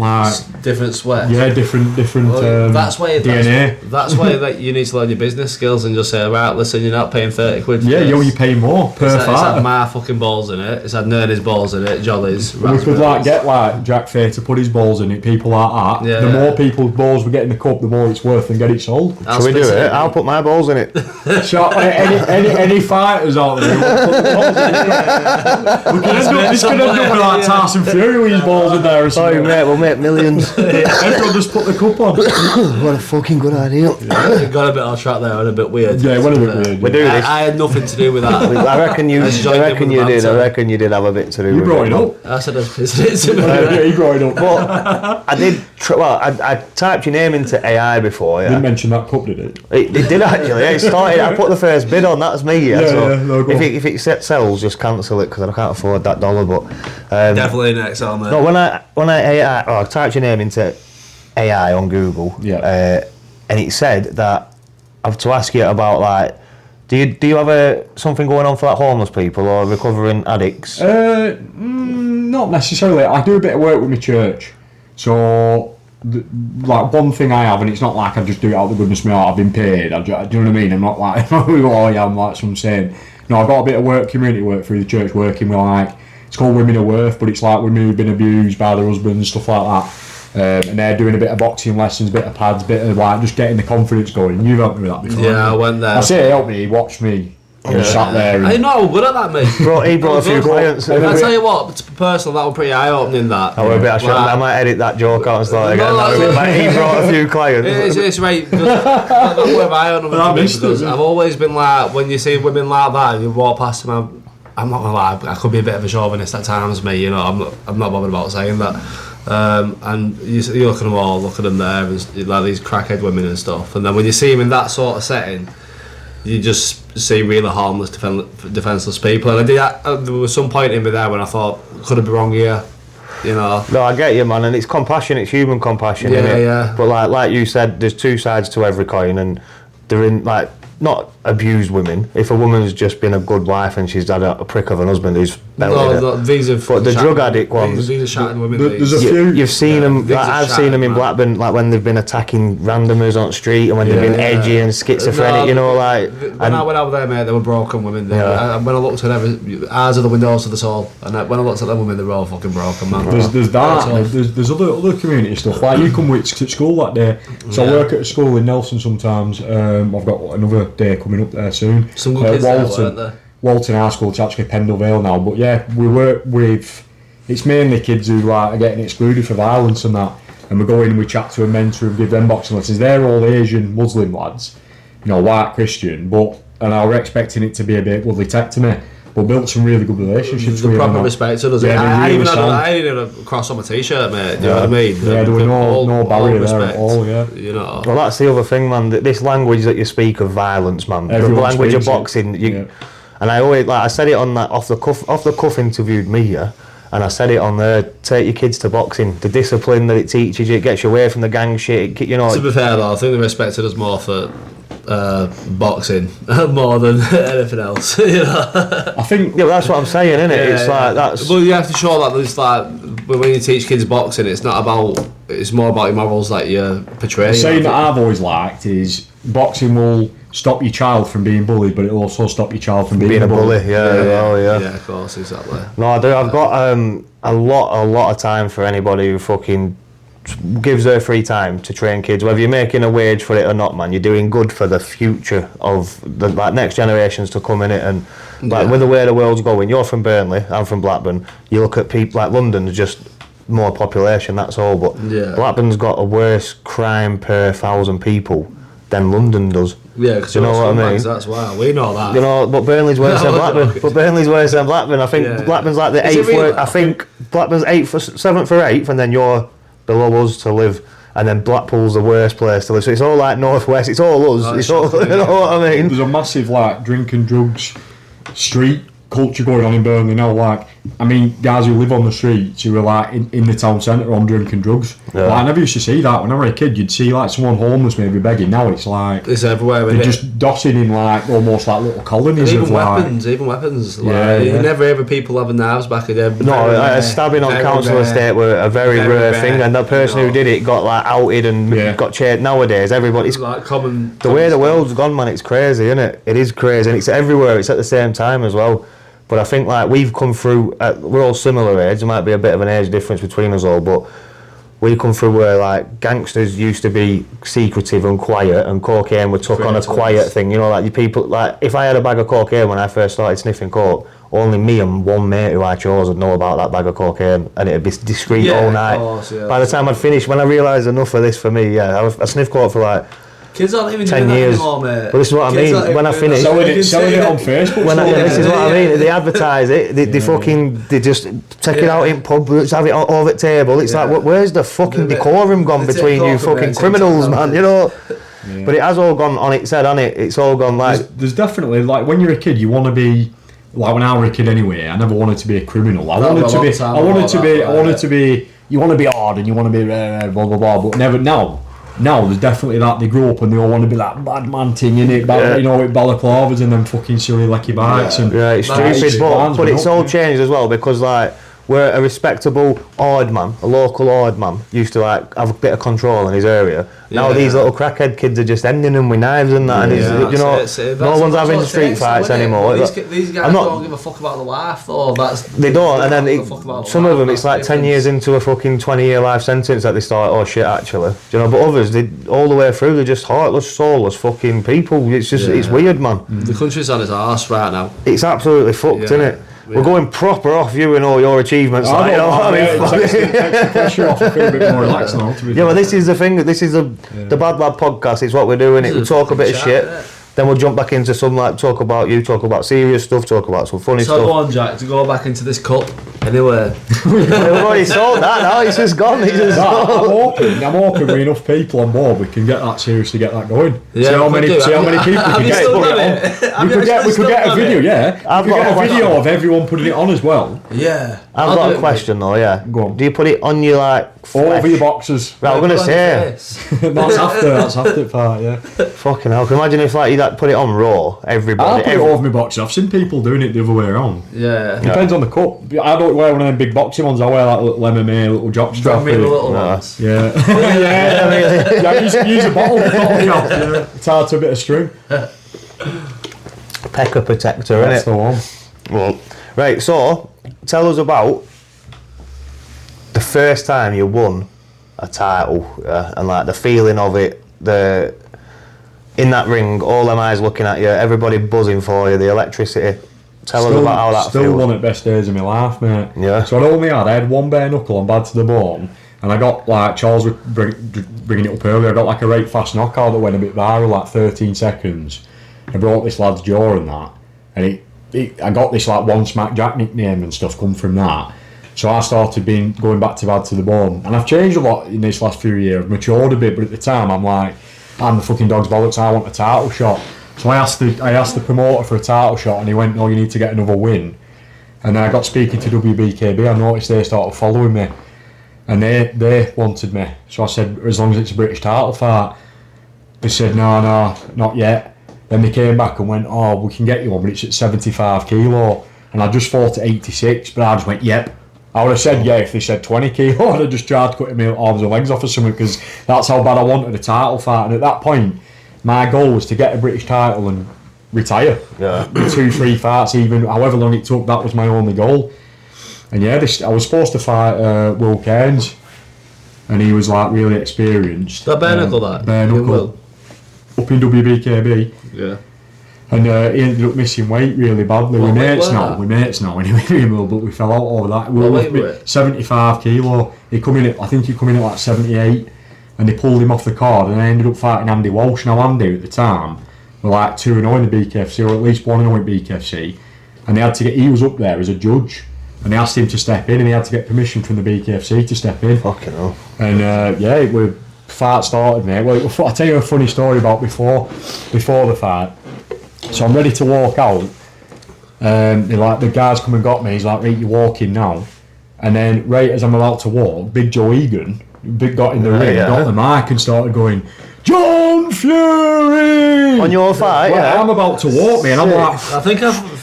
different sweats. Yeah, different. Well, that's why DNA. That's why that you need to learn your business skills and just say, right, listen, you're not paying 30 quid. Yeah, you pay more per fight. It's had my fucking balls in it. It's had Nerdy's balls in it. Jolly's. We could get like Jack Fair to put his balls in it. People like that. Yeah, the more people's balls we get in the cup, the more it's worth and get it sold. Shall we do it? I'll put my balls in it. So any fighters out there who want to put the balls in it? This could end up with like Tyson Fury with his balls in there or something. Oh, mate, we'll make millions. Everyone just put the cup on. What a fucking good idea. It got a bit off track there and a bit weird. Yeah, it went a bit weird. We do this. I had nothing to do with that. I reckon you did. I reckon you did have a bit to do with it. You brought it up. I said I was pissing it to me. Yeah, he brought it up. But I did. I typed your name into AI before. Yeah. Didn't mention that cup, did it? It did actually. It started. I put the first bid on. That's me. Yeah. So if it sells, just cancel it because I can't afford that $1. But definitely next time, mate. No, when I typed your name into AI on Google, and it said that I have to ask you about like, do you have something going on for like homeless people or recovering addicts? Not necessarily. I do a bit of work with my church, so like one thing I have, and it's not like I just do it out of the goodness of my heart. I've been paid. Do you know what I mean? I'm not like oh yeah, I'm like some saying. No, I've got a bit of work, community work through the church, working with like it's called Women of Worth, but it's like women who've been abused by their husbands, stuff like that. And they're doing a bit of boxing lessons, bit of pads, bit of like just getting the confidence going. You've helped me with that before. Yeah, I went there. I say he helped me. He watched me. And sat there. I know, good at that, mate. He brought a few clients. I tell you what, personal, that was pretty eye-opening. That. I might edit that joke out and start again. He brought a few clients. It's right. That's where I own them because I've always been like, when you see women like that, and you walk past them. I'm not gonna lie, I could be a bit of a chauvinist at times, mate. You know, I'm not bothered about saying that. And you look at them all, look at them there, and like these crackhead women and stuff. And then when you see them in that sort of setting, you just see really harmless, defenceless people. And there was some point in me there when I thought, could I be wrong here? You know. No, I get you, man, and it's compassion, it's human compassion, yeah, innit? Yeah. But like you said, there's two sides to every coin, and they're in like not abused women. If a woman's just been a good wife and she's had a prick of an husband who's belted her. These are. But the drug addict ones. These are shouting women. There's a few. You've seen them. Like, I've seen them in Blackburn, like when they've been attacking randomers on the street and when they've been edgy and schizophrenic. You know, like. When I went over there, mate, they were broken women. When I looked at ours are the windows to the soul, and when I looked at them women, they were all fucking broken, man. There's that. There's other community stuff. Like you come with to school that day. So I work at a school in Nelson sometimes. I've got another day coming up there soon. Some good kids there, weren't there? Walton High School, it's actually Pendle Vale now. But yeah, we work with. It's mainly kids who like are getting excluded for violence and that. And we go in and we chat to them, mentor them, give them boxing lessons. They're all Asian Muslim lads, you know, white Christian. And I was expecting it to be a bit woodly tech to me. But built some really good relationships with them. Proper respect to us. Yeah, I even had a cross on my t-shirt, mate. Do you know what I mean? Yeah, there was no barrier there at all. Yeah. You know. Well, that's the other thing, man. This language that you speak of violence, man. The language of boxing. And I always I said it on that off the cuff interviewed Mia, and I said it on there. Take your kids to boxing. The discipline that it teaches you, it gets you away from the gang shit. You know. To be fair though, I think they respected us more for boxing more than anything else. You know. I think that's what I'm saying, isn't it? It's like that's. Well, you have to show that there's like when you teach kids boxing, it's not about. It's more about your morals that you portray. The saying that I've always liked is boxing will stop your child from being bullied, but it'll also stop your child from being a bully. Yeah, of course, exactly. No, I do. I've got a lot of time for anybody who fucking gives their free time to train kids. Whether you're making a wage for it or not, man, you're doing good for the future of the next generations to come in it. And with the way the world's going, you're from Burnley, I'm from Blackburn. You look at people like London's just more population, that's all. But Blackburn's got a worse crime per 1,000 people than London does. Yeah, because you know what I mean. That's why we know that. You know, but Burnley's worse than Blackburn. I think Blackburn's like the 8th. Really? I think Blackburn's 7th or 8th, and then you're below us to live, and then Blackpool's the worst place to live. So it's all like northwest. It's all us. It's all, you know what I mean. There's a massive like drink and drugs street culture going on in Burnley now. Like, I mean, guys who live on the streets who are like in the town centre on drinking drugs. Like, I never used to see that when I was a kid. You'd see like someone homeless maybe begging. Now it's like it's everywhere. They're just dossing in like almost like little colonies. And even of weapons. Like, you never hear of people having knives back again. No, a stabbing on council estate were a very rare thing, and the person who did it got like outed and got chased. Nowadays, everybody's like common. The way the world's gone, man, it's crazy, isn't it? It is crazy, and it's everywhere. It's at the same time as well. But I think like we've come through, we're all similar age, there might be a bit of an age difference between us all, but we come through where like gangsters used to be secretive and quiet, and cocaine were took on a quiet thing, you know, like you people, like if I had a bag of cocaine when I first started sniffing coke, only me and one mate who I chose would know about that bag of cocaine, and it'd be discreet all night. Course, By the time I'd finished, when I realised enough of this for me, I sniffed coke for like kids aren't even 10 doing years. that anymore, mate. But this is what I mean. When I finish, selling it on Facebook. This is what I mean. They advertise it. They just take it out in pub. Let's have it over at table. It's like, where's the fucking decorum gone between you fucking criminals, man? You know. Yeah. But it has all gone on its head, hasn't it? It's all gone like. There's definitely like when you're a kid, you want to be. Like when I was a kid, anyway, I never wanted to be a criminal. I wanted to be. You want to be hard and you want to be blah blah blah, but never now. Now there's definitely that they grow up and they all want to be that bad man thing in it, you know, with balaclavas and them fucking silly lecky bikes and it's stupid, but it's all changed as well, because like where a respectable odd man, a local odd man, used to like have a bit of control in his area. Now these little crackhead kids are just ending them with knives and that, and you know, no one's having street fights anymore. These guys don't give a fuck about the life though. They don't, and then some of them, it's like 10 years into a fucking 20-year life sentence that they start, oh shit, actually. Do you know, but others, they all the way through, they're just heartless, soulless fucking people. It's just, it's weird, man. The country's on its arse right now. It's absolutely fucked, isn't it? We're going proper off you and all your achievements. I don't know. It takes the pressure off. I feel a bit more relaxed now. Well, this is the thing. This is the Bad Lad podcast. It's what we're doing. We talk a bit of shit. Then we'll jump back into some like talk about you, talk about serious stuff, talk about some funny stuff. So go on, Jack, to go back into this cup. Anyway, we've already sold that now. It's just gone. I'm hoping with enough people on board we can get that seriously, get that going. Yeah, see how many people we can get. We could get a video. Yeah, I've got a video of everyone putting it on as well. Yeah, I've got a question though. Yeah, go on. Do you put it on your like all over your boxes? Right, I'm gonna say that's after part. Yeah. Fucking hell! Can you imagine if like you like put it on raw? Everybody. I'll put it over my boxes. I've seen people doing it the other way around. Yeah. Depends on the cup. I don't wear one of them big boxing ones. I wear like little MMA, little jock strap. Little ones. Yeah. Use a bottle cap. Yeah. It's hard to a bit of string. Pecker protector, That's innit? the one. Well, right. So, tell us about the first time you won a title and like the feeling of it. In that ring, all them eyes looking at you, everybody buzzing for you, the electricity. Tell us about how that feels. Still one of the best days of my life, mate. Yeah. So I had one bare knuckle on B.A.D to the bone, and I got like Charles was bringing it up earlier. I got like a right fast knockout that went a bit viral, like 13 seconds. I broke this lad's jaw and that, and I got this like one Smack Jack nickname and stuff come from that. So I started going back to B.A.D to the bone, and I've changed a lot in this last few years. I've matured a bit, but at the time I'm like, I'm the fucking dog's bollocks. I want a title shot. So I asked the promoter for a title shot, and he went, "No, you need to get another win." And then I got speaking to WBKB. I noticed they started following me, and they wanted me. So I said, as long as it's a British title fight. They said, no, not yet. Then they came back and went, "Oh, we can get you one, but it's at 75 kilo." And I just fought at 86, but I just went, "Yep." I would have said yeah if they said 20 kilo. I'd have just tried cutting my arms and legs off or something, because that's how bad I wanted a title fight. And at that point, my goal was to get a British title and retire. Yeah. 2-3 fights, even however long it took, that was my only goal. And yeah, I was supposed to fight Will Cairns, and he was like really experienced. That bare knuckle, that? Bare knuckle. Up in WBKB. Yeah. And he ended up missing weight really badly. We're mates now anyway, but we fell out over that. We were 75 kilo. I think he come in at like 78, and they pulled him off the card, and I ended up fighting Andy Walsh. Now Andy at the time were like 2-0 in the BKFC, or at least 1-0 in BKFC, and he was up there as a judge, and they asked him to step in, and he had to get permission from the BKFC to step in. Fucking hell. And the fight started, mate. Well, I'll tell you a funny story about before the fight. So I'm ready to walk out. The guys come and got me. He's like, "Right, you're walking now." And then, right as I'm about to walk, Big Joe Egan got in the ring, got the mic and started going, "John Fury!" On your fight, I'm about to walk, man. I'm like,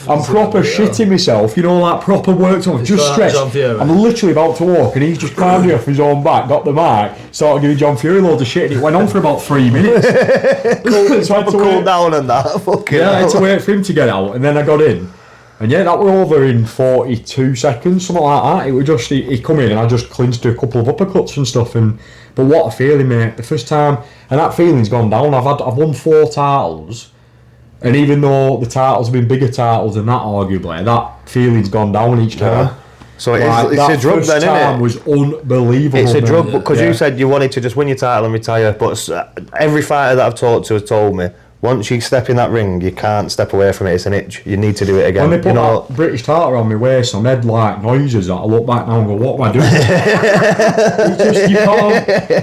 I'm proper shitting myself, like proper worked on, just stressed. I'm literally about to walk, and he's just climbed me off his own back, got the mic, started giving John Fury loads of shit, and it went on for about 3 minutes. So I had to cool down and that. I had to wait for him to get out, and then I got in. And yeah, that was over in 42 seconds, something like that. It was just, he come in and I just clinched a couple of uppercuts and stuff. But what a feeling, mate. The first time, and that feeling's gone down. I've won 4 titles. And even though the titles have been bigger titles than that, arguably, that feeling's gone down each time. So it's a drug then, isn't it? That was unbelievable. It's a drug, because you said you wanted to just win your title and retire, but every fighter that I've talked to has told me, once you step in that ring, you can't step away from it. It's an itch. You need to do it again. When they put that British title on my waist, I made like noises that I look back now and go, "What am I doing?"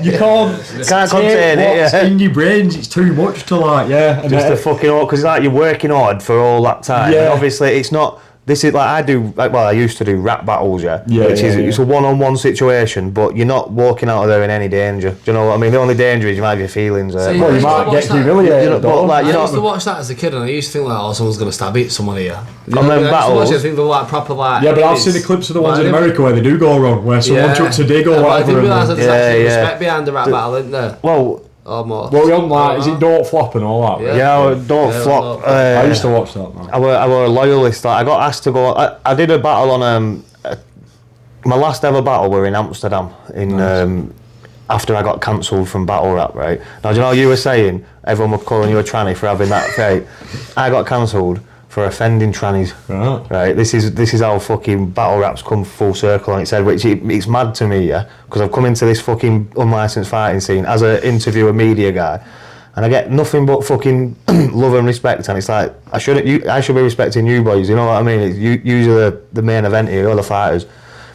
you can't contain it. What's in your brains. It's too much to like. Yeah, just a fucking because like you're working hard for all that time. Yeah. And obviously, it's not This is like I used to do rap battles, it's a one-on-one situation, but you're not walking out of there in any danger. Do you know what I mean? The only danger is you might have your feelings. See, well, you might get humiliated. But like, I used to watch that as a kid, and I used to think like, oh, someone's gonna stab someone here. And then battles. I think they're like proper like. Yeah, but I've seen the clips of the ones in America where they do go wrong, where someone chucks a dig or whatever. I didn't realise there's actually respect behind the rap battle, isn't there? Well. More. Well, you're on like, is it Don't Flop and all that? Don't Flop. I used to watch that, man. I were a loyalist. Like, I got asked to go. I did a battle on my last ever battle were in Amsterdam after I got cancelled from battle rap. Right now, do you know what you were saying? Everyone was calling you a tranny for having that. Right, I got cancelled for offending trannies. Right. This is how fucking battle rap's come full circle on its head, which it's mad to me, because I've come into this fucking unlicensed fighting scene as an interviewer media guy, and I get nothing but fucking love and respect, and it's like I should be respecting you boys, you know what I mean? It's usually the main event here, all the fighters,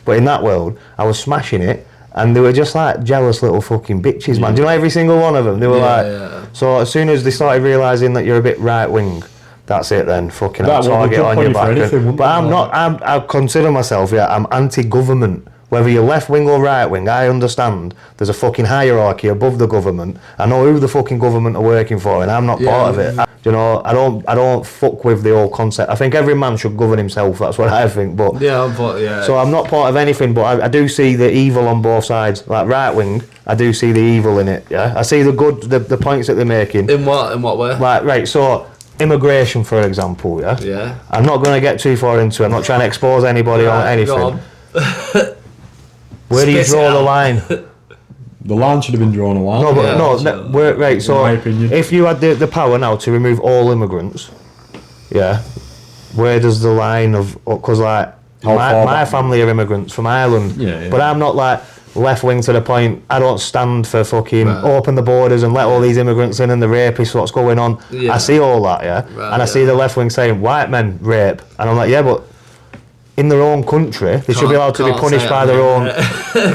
but in that world I was smashing it, and they were just like jealous little fucking bitches, man. Do you know every single one of them? They were so as soon as they started realising that you're a bit right wing, that's it then, fucking I'll target on your back. But I'm not, I consider myself, I'm anti-government. Whether you're left wing or right wing, I understand there's a fucking hierarchy above the government. I know who the fucking government are working for, and I'm not part of it. You know, I don't fuck with the whole concept. I think every man should govern himself, that's what I think. But so I'm not part of anything, but I do see the evil on both sides. Like right wing, I do see the evil in it, I see the good, the points that they're making. In what way? Like, right, so immigration, for example, I'm not going to get too far into it. I'm not trying to expose anybody on anything. Where do you draw the line? The line should have been drawn a while. Right. So, if you had the power now to remove all immigrants, where does the line of? Because like my family are immigrants from Ireland, but I'm not like left wing to the point. I don't stand for fucking open the borders and let all these immigrants in and the rapists. What's going on? I see all that, and I see the left wing saying white men rape, and I'm like, but in their own country, they should be allowed to be punished by their own.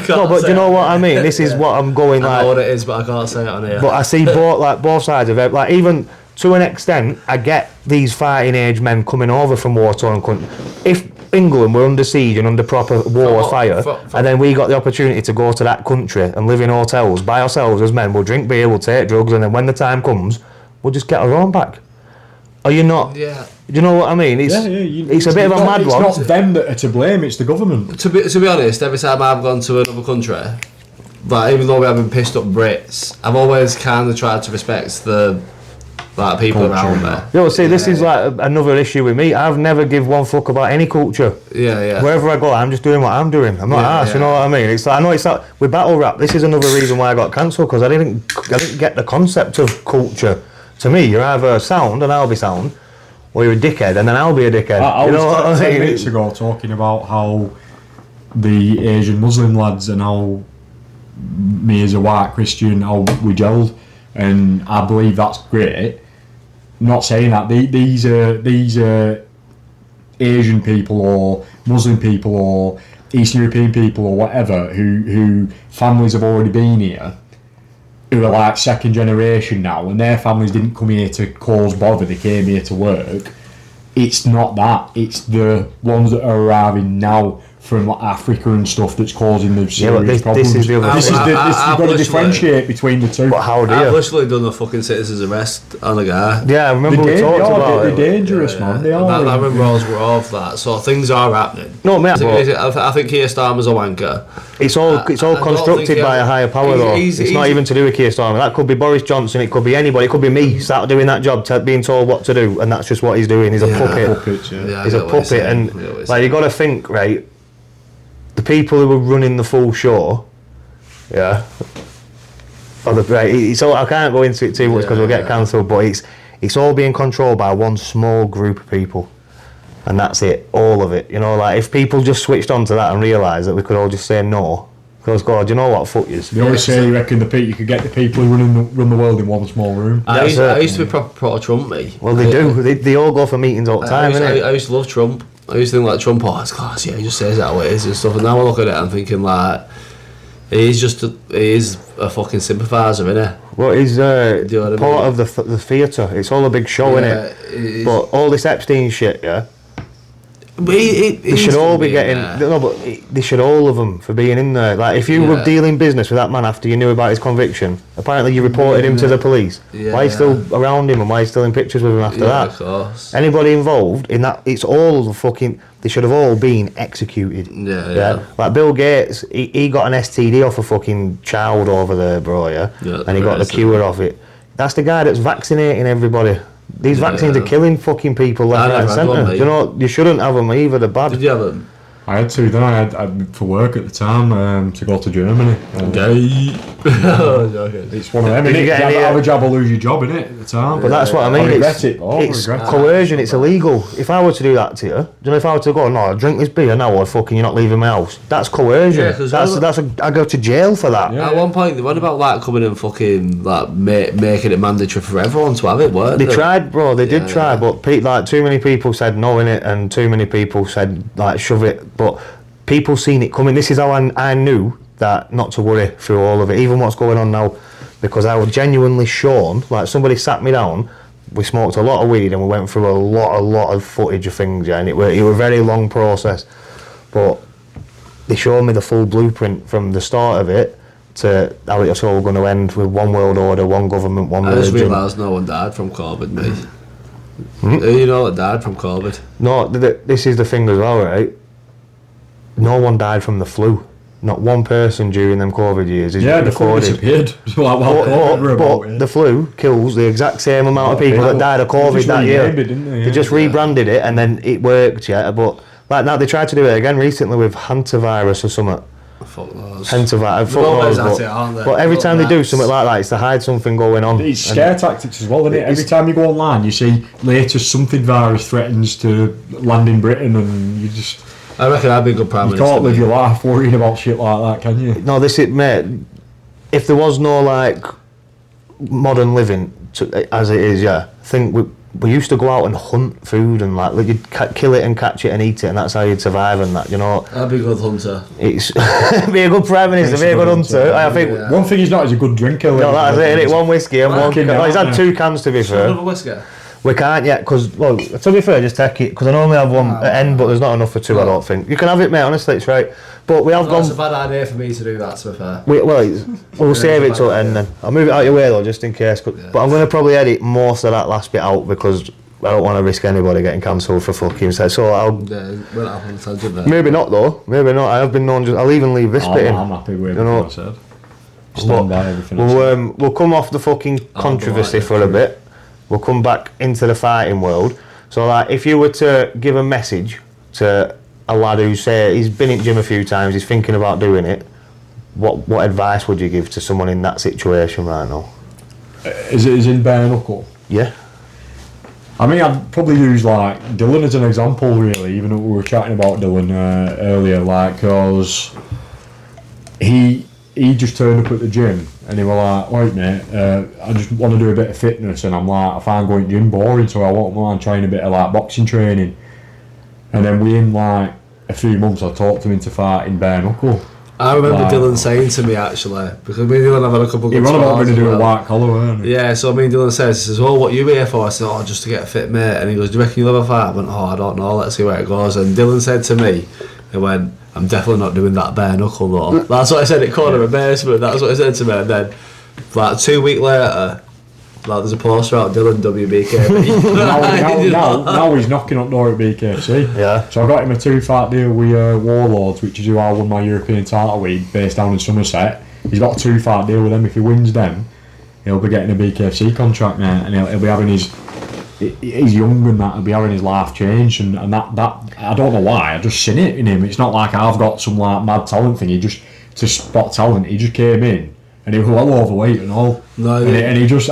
No, but do you know what I mean? This is what I'm going like. I know what it is, but I can't say it on here. But I see both sides of it. Like even to an extent, I get these fighting age men coming over from war-torn countries. If England were under siege and under proper war fire, and then we got the opportunity to go to that country and live in hotels by ourselves as men, we'll drink beer, we'll take drugs, and then when the time comes, we'll just get our own back. Are you not? Yeah. Do you know what I mean? It's it's a bit of a mad one. It's not them that are to blame, it's the government. To be honest, every time I've gone to another country, like even though we haven't pissed up Brits, I've always kind of tried to respect the people around there. This is like another issue with me. I've never give one fuck about any culture. Wherever I go, I'm just doing what I'm doing. I'm not arsed, you know what I mean? It's like, I know it's like with battle rap. This is another reason why I got cancelled, because I didn't get the concept of culture. To me, you're either sound and I'll be sound, or you're a dickhead and then I'll be a dickhead. I was 10 minutes ago talking about how the Asian Muslim lads and how me as a white Christian, how we gelled, and I believe that's great. Not saying that these are Asian people or Muslim people or Eastern European people or whatever who families have already been here, who are like second generation now, and their families didn't come here to cause bother, they came here to work. It's not that, it's the ones that are arriving now from like Africa and stuff that's causing the serious problems. This is you've got to differentiate between the two. But how do you? I've literally done a fucking citizen's arrest on a guy. Yeah, I remember we talked about it. They're dangerous, man. They are. That remembers were off that. So things are happening. No, mate. I think Keir Starmer's a wanker. It's all constructed by a higher power, though. It's not even to do with Keir Starmer. That could be Boris Johnson. It could be anybody. It could be me sat doing that job, being told what to do, and that's just what he's doing. He's a puppet. He's a puppet, and like you got to think, right? The people who were running the full show, it's all, I can't go into it too much because we'll get cancelled, but it's all being controlled by one small group of people, and that's it, all of it. You know, like if people just switched on to that and realised that we could all just say no, because God, you know what, fuck yous. They always say you reckon you could get the people who run the world in one small room. I used to be proper Trump, me. Well, they do. They all go for meetings all the time, innit? I used to love Trump. I used to think like Trump, it's class, he just says that way it is and stuff, and now I look at it I'm thinking like he is a fucking sympathiser, innit? Well, he's part of the theatre. It's all a big show, innit? But all this Epstein shit, They should all be getting. No, but they should all of them for being in there. Like, if you were dealing business with that man after you knew about his conviction, apparently you reported him to the police. Why are you still around him and why are you still in pictures with him after that? Of course. Anybody involved in that, it's all the fucking. They should have all been executed. Yeah. Like Bill Gates, he got an STD off a fucking child over there, bro. Yeah and he got the cure of it. That's the guy that's vaccinating everybody. These vaccines are killing fucking people left, right, and centre. You know, you shouldn't have them either. They're bad. Did you have them? I had to. Then I had for work at the time to go to Germany. It's one of them. Did you get any? Have a job or lose your job, innit? At the time. But that's what I mean. I regret it. It's coercion. It's illegal. If I were to do that to you, do you know, if I were to go, no, I'll drink this beer now, or fucking, you're not leaving my house. That's coercion. I go to jail for that. At one point, they went about like coming and fucking like making it mandatory for everyone to have it. Weren't they? They tried, bro. They did try, but like too many people said no in it, and too many people said like shove it. But people seen it coming. This is how I knew that not to worry through all of it, even what's going on now, because I was genuinely shown. Like, somebody sat me down. We smoked a lot of weed and we went through a lot of footage of things, and it was a very long process. But they showed me the full blueprint from the start of it to how it's all going to end with one world order, one government, one religion. I just realised no one died from COVID, mate. You know what died from COVID? No, this is the thing as well, right? No one died from the flu. Not one person during them COVID years is the flu disappeared. But the flu kills the exact same amount of people that died of COVID that year. They just rebranded it and then it worked, But like now they tried to do it again recently with hantavirus or something. Fuck those. Hantavirus. But every time they do something like that, it's to hide something going on. It's scare tactics as well, isn't it? Every time you go online, you see latest something virus threatens to land in Britain, and you just. I reckon I'd be a good prime minister. You can't live your life worrying about shit like that, can you? No, this is, mate. If there was no like modern living as it is, I think we used to go out and hunt food and like you'd kill it and catch it and eat it, and that's how you'd survive and that, you know. I'd be a good hunter. It's be a good prime minister, be a good hunter. I think one thing he's not is a good drinker. No, that's it. One whiskey and one. He's had 2 cans to be fair. Another whiskey. We can't yet because, well, to be fair, just take it because I normally have one at end, but there's not enough for 2. I don't think you can have it, mate. Honestly, it's right. But we have gone. It's a bad idea for me to do that. To be fair. We'll save it till end then. I'll move it out your way though, just in case. But I'm going to probably edit most of that last bit out because I don't want to risk anybody getting cancelled for fucking say. So I'll. We're not on tangent there. Maybe not though. Maybe not. I have been known. I'll even leave this bit in. I'm happy with everything I said. Stand by everything. We'll come off the fucking controversy for a bit. We'll come back into the fighting world. So, like, if you were to give a message to a lad who say he's been in gym a few times, he's thinking about doing it, what advice would you give to someone in that situation right now? Is it in bare knuckle? Yeah. I mean, I'd probably use like Dylan as an example, really. Even though we were chatting about Dylan earlier, like, cause he just turned up at the gym. And he was like, wait mate, I just want to do a bit of fitness, and I'm like, I find going gym boring, so I won't mind trying a bit of like boxing training. And then within like a few months I talked him into fighting bare knuckle. I remember Dylan saying to me actually, because me and Dylan have had a couple of good spars. He was about to do a white collar, weren't he? Yeah, so me and Dylan says, oh, what are you here for? I said, oh, just to get a fit mate. And he goes, do you reckon you'll have a fight? I went, oh, I don't know, let's see where it goes. And Dylan said to me, he went, I'm definitely not doing that bare knuckle though. That's what I said at corner of basement. That's what I said to me. And then, like 2 weeks later, like there's a poster out, Dylan WBKB. now he's knocking on door at BKC. Yeah. So I got him a 2-fight deal with Warlords, which is who I won my European title with, based down in Somerset. He's got a 2-fight deal with them. If he wins them, he'll be getting a BKFC contract now, and he'll be having his. He's young and that, he'll be having his life changed, and that I don't know why, I just seen it in him. It's not like I've got some like mad talent thing. He just, to spot talent, he just came in and he was well overweight and all. No, and he just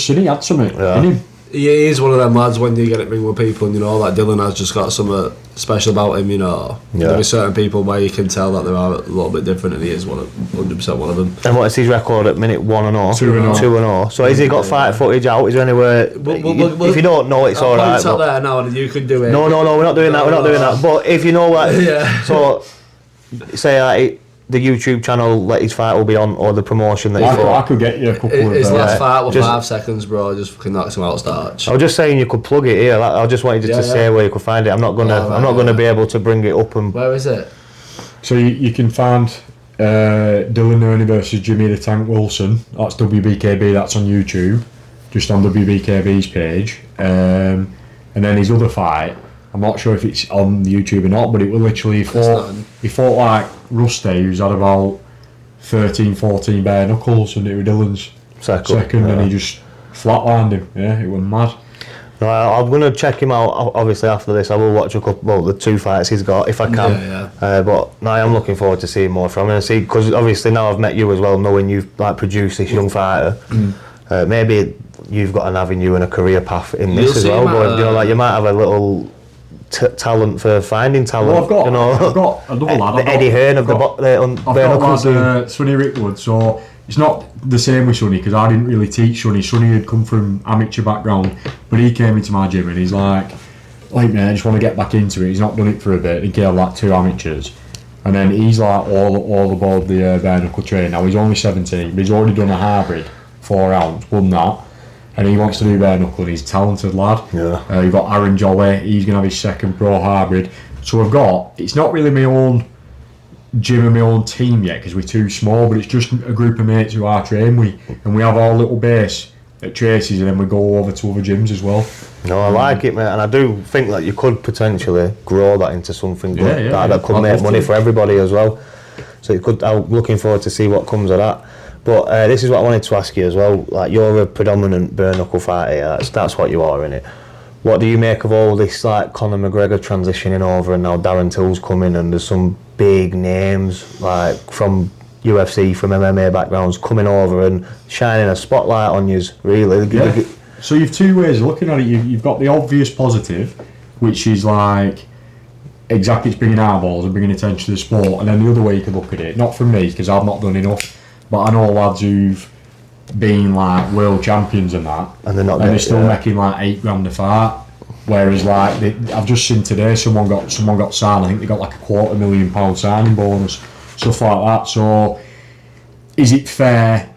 seen he had something in him. He is one of them lads when you get it with people, and you know, like Dylan has just got something special about him, you know. Yeah. There are certain people where you can tell that they are a little bit different, and he is 100% one of them. And what is his record at minute 1-0? 2-0. 2-0. So has he got fight footage out? Is there anywhere? If you don't know, it's all right. It's out there now, and you can do it. No, we're not doing that. We're not doing that. But if you know, like, so say like the YouTube channel that his fight will be on, or the promotion that I he's fought? could get you a couple of... His last fight was just- 5 seconds, bro. Just fucking knocks him out starch. I was just saying you could plug it here. I just wanted you to say where you could find it. I'm not gonna be able to bring it up and. Where is it? So you can find Dylan Ernie versus Jimmy the Tank Wilson. That's WBKB. That's on YouTube, just on WBKB's page. And then his other fight, I'm not sure if it's on YouTube or not, but it was literally he fought like Rusty, who's had about 13-14 bare knuckles, and it was Dylan's second, and he just flatlined him. Yeah, it was mad. No, I'm gonna check him out. Obviously, after this, I will watch the 2 fights he's got if I can. But no, I'm looking forward to seeing more from him. See, because obviously now I've met you as well, knowing you've like produced this young fighter. Maybe you've got an avenue and a career path in this as well. But you know, like you might have a little talent for finding talent. Well, I've got another lad. Eddie Hearn of I've got lad, Sonny Rickwood. So it's not the same with Sonny, because I didn't really teach Sonny. Sonny had come from amateur background, but he came into my gym and he's like man, I just want to get back into it. He's not done it for a bit. He came like 2 amateurs, and then he's like all aboard the bare knuckle train. Now he's only 17, but he's already done a hybrid 4 rounds, won that. And he wants to do bare knuckle, and he's a talented lad. Yeah. You've got Aaron Jolly, he's going to have his second pro hybrid. So it's not really my own gym and my own team yet, because we're too small, but it's just a group of mates who I train with, and we have our little base at Tracy's, and then we go over to other gyms as well. No, I like it, mate, and I do think that you could potentially grow that into something good, that could make money for everybody as well. So I'm looking forward to see what comes of that. But this is what I wanted to ask you as well. Like, you're a predominant bare knuckle fighter. That's what you are, innit? What do you make of all this, like Conor McGregor transitioning over, and now Darren Till's coming, and there's some big names like from UFC, from MMA backgrounds coming over and shining a spotlight on you? Really? Yeah. So you've 2 ways of looking at it. You've got the obvious positive, which is like exactly it's bringing eyeballs and bringing attention to the sport, and then the other way you could look at it, not from me because I've not done enough. But I know lads who've been like world champions and that, and they're still making like $8 a fight. Whereas like I've just seen today, someone got signed. I think they got like a £250,000 signing bonus, stuff like that. So is it fair?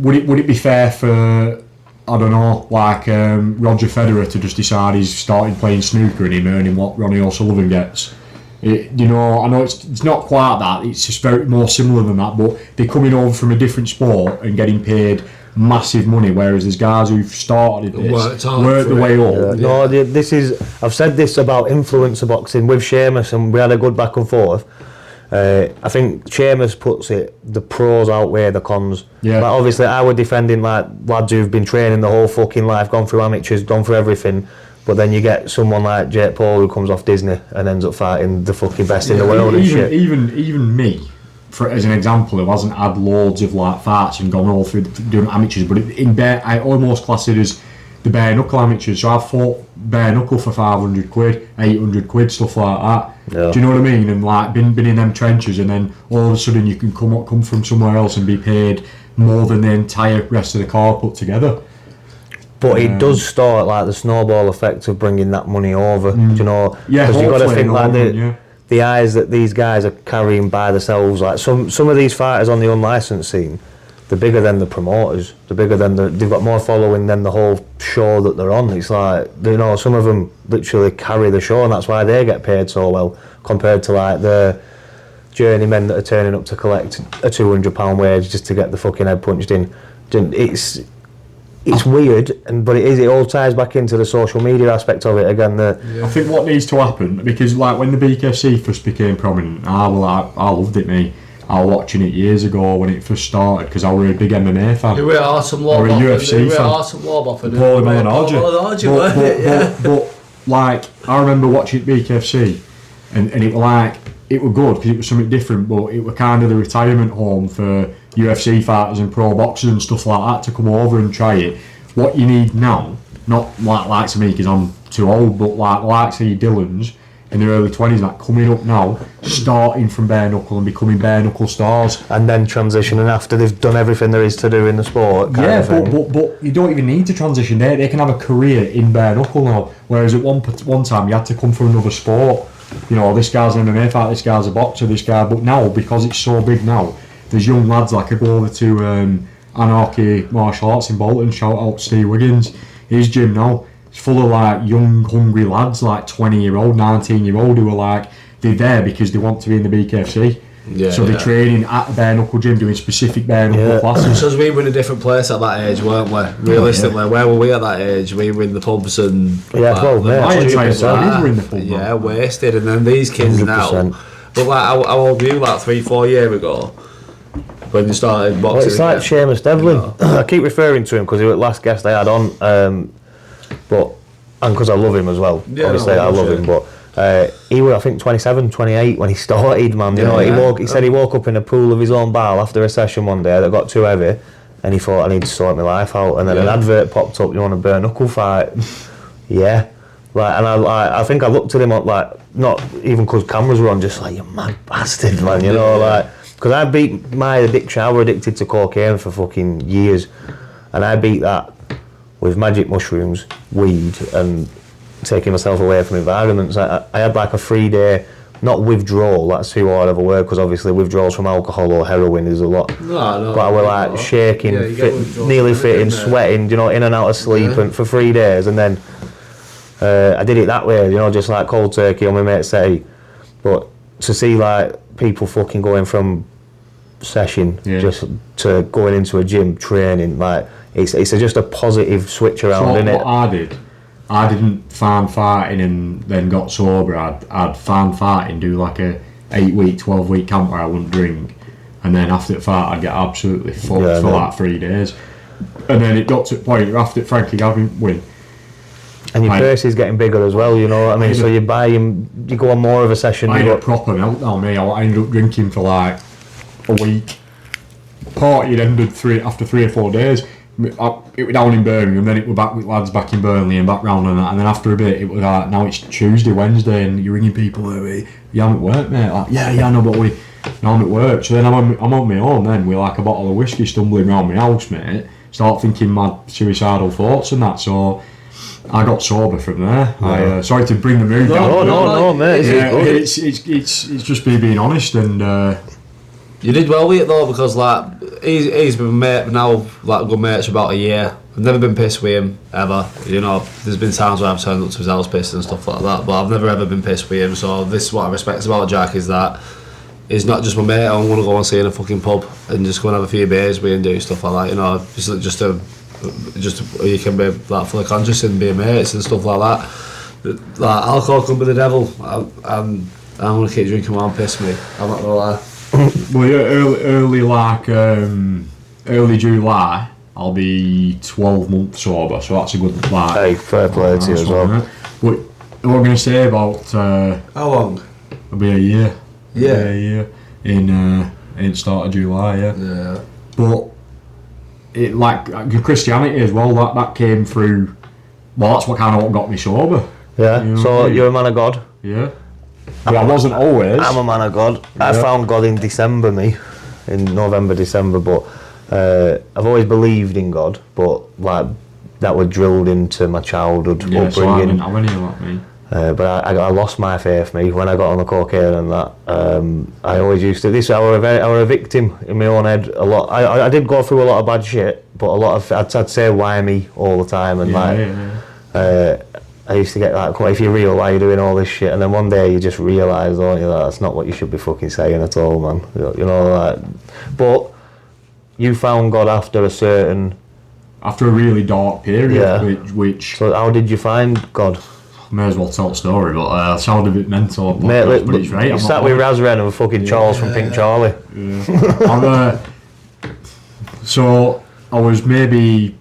Would it be fair for, I don't know, like Roger Federer to just decide he's starting playing snooker and him earning what Ronnie O'Sullivan gets? I know it's not quite that. It's just very more similar than that. But they're coming over from a different sport and getting paid massive money, whereas there's guys who've started this, worked the way up. No, I've said this about influencer boxing with Sheamus, and we had a good back and forth. I think Sheamus puts it, the pros outweigh the cons. Yeah. Like, obviously, I were defending like lads who've been training the whole fucking life, gone through amateurs, gone through everything. But then you get someone like Jake Paul who comes off Disney and ends up fighting the fucking best in the world and shit. Even me, as an example, who hasn't had loads of like fights and gone all through doing amateurs, but I almost class it as the bare knuckle amateurs. So I've fought bare knuckle for 500 quid, 800 quid, stuff like that. Yeah. Do you know what I mean? And like been in them trenches, and then all of a sudden you can come from somewhere else and be paid more than the entire rest of the card put together. But it does start like the snowball effect of bringing that money over. Do you know? Yeah, because you've got to think like the eyes that these guys are carrying by themselves. Like some of these fighters on the unlicensed scene, they're bigger than the promoters. They're bigger than they've got more following than the whole show that they're on. It's like, some of them literally carry the show, and that's why they get paid so well compared to like the journeymen that are turning up to collect a £200 wage just to get the fucking head punched in. It's weird, but it all ties back into the social media aspect of it again. I think what needs to happen, because like when the BKFC first became prominent, I loved it, mate. I was watching it years ago when it first started because I were a big MMA fan. You were awesome law or a UFC fan. Paulie Malignaggia. But like, I remember watching BKFC and it was good because it was something different, but it was kind of the retirement home for UFC fighters and pro boxers and stuff like that to come over and try it. What you need now, not like to me because I'm too old, but like say Dylan's in their early 20s, like coming up now, starting from bare knuckle and becoming bare knuckle stars, and then transitioning after they've done everything there is to do in the sport. But you don't even need to transition. They can have a career in bare knuckle now, whereas at one time you had to come from another sport. you know, this guy's an MMA fighter, this guy's a boxer, this guy. But now, because it's so big now, there's young lads like I go over to Anarchy Martial Arts in Bolton. Shout out Steve Wiggins. His gym now, it's full of like young, hungry lads, like 20-year-old, 19-year-old, who are like, they're there because they want to be in the BKFC. Yeah, so they're training at the bare knuckle gym, doing specific bare knuckle classes. Because we were in a different place at that age, weren't we? Realistically, where were we at that age? We were in the pubs and My entire service were in the pub. Yeah, wasted. And then these kids 100%. now. But like, how old were you? Like 3-4 years ago, when you started boxing? Well, it's like Seamus Devlin. I keep referring to him because he was the last guest I had on, but and because I love him as well. Yeah, obviously, I love him, but. He was, I think, 27, 28 when he started, man. You know, he said he woke up in a pool of his own bile after a session one day that got too heavy, and he thought, I need to sort my life out. And then an advert popped up, you want a bare knuckle fight? Yeah. Like, and I think I looked at him like, not even because cameras were on, just like, you mad bastard, man. You know, like, because I beat my addiction. I was addicted to cocaine for fucking years, and I beat that with magic mushrooms, weed, and taking myself away from environments. I had like a 3-day, not withdrawal, that's too hard of a word, because obviously withdrawals from alcohol or heroin is a lot. No, but I was like shaking, nearly fitting, sweating, you know, in and out of sleep and for 3 days, and then I did it that way, you know, just like cold turkey on my mate's say. But to see like people fucking going from session just to going into a gym training, like it's just a positive switch around, isn't it? I didn't find fighting and then got sober. I'd find fighting, do like a 8-week, 12-week camp where I wouldn't drink, and then after the fight I'd get absolutely fucked for like 3 days. And then it got to the point after Frankie Gavin win. And your purse is getting bigger as well, you know what I mean? So you buy him, you go on more of a session. I had a proper meltdown, me. I ended up drinking for like a week. Party ended after 3 or 4 days. It was down in Birmingham, then it was back with lads back in Burnley and back round and that, and then after a bit it was like, now it's Tuesday, Wednesday, and you're ringing people, you haven't worked, mate? Like, yeah, no, but I'm at work. So then I'm on my own then with like a bottle of whiskey stumbling around my house, mate, start thinking mad suicidal thoughts and that, so I got sober from there. Sorry to bring the mood down. No, mate, it's just me being honest, and you did well with it though, because like he's been mate now, like good mates for about a year. I've never been pissed with him ever. You know, there's been times where I've turned up to his house pissed and stuff like that, but I've never ever been pissed with him. So this is what I respect about Jack, is that he's not just my mate. I want to go and see in a fucking pub and just go and have a few beers with and do stuff like that. You know, just you can be like fully conscious and be mates and stuff like that. Like alcohol can be the devil. I'm gonna keep drinking while I'm pissed, me. I'm not gonna lie. Well, yeah, early July, I'll be 12 months sober, so that's a good like. Hey, fair play to you as well. What I'm going to say about how long? It'll be a year. Yeah, a year in start of July. Yeah. But it like Christianity as well. That came through. Well, that's what got me sober. Yeah. You know So you're a man of God. Yeah. But I wasn't always. I'm a man of God. I found God in December, in November, December, but I've always believed in God, but like that was drilled into my childhood upbringing. So I went here like me. But I lost my faith, when I got on the cocaine and that. I always used to. I was a victim in my own head a lot. I did go through a lot of bad shit, but a lot of I'd say why me all the time, and I used to get like, if you're real, why are you doing all this shit? And then one day you just realise, don't you, that that's not what you should be fucking saying at all, man. You know, like, but you found God after a really dark period, which. So how did you find God? May as well tell the story, but I sound a bit mental. Mate, but it's right. You sat with Razren and fucking Charles from Pink Charlie. Yeah. So I was maybe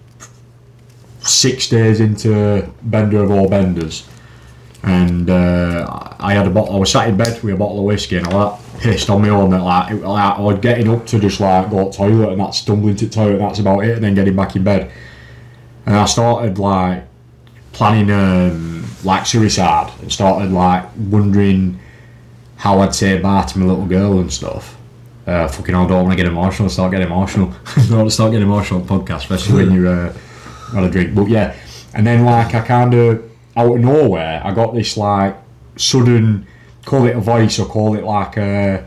6 days into Bender of all benders, and I had a bottle. I was sat in bed with a bottle of whiskey, and I was pissed on my own that I was getting up to just like go to the toilet, and that's stumbling to the toilet, and that's about it, and then getting back in bed. And I started like planning like suicide, and started like wondering how I'd say bye to my little girl and stuff. Fucking I don't want to get emotional. Start getting emotional. Don't want to start getting emotional on podcast, especially when you're had a drink. But yeah, and then like I kind of out of nowhere I got this like sudden call it a voice or call it like a.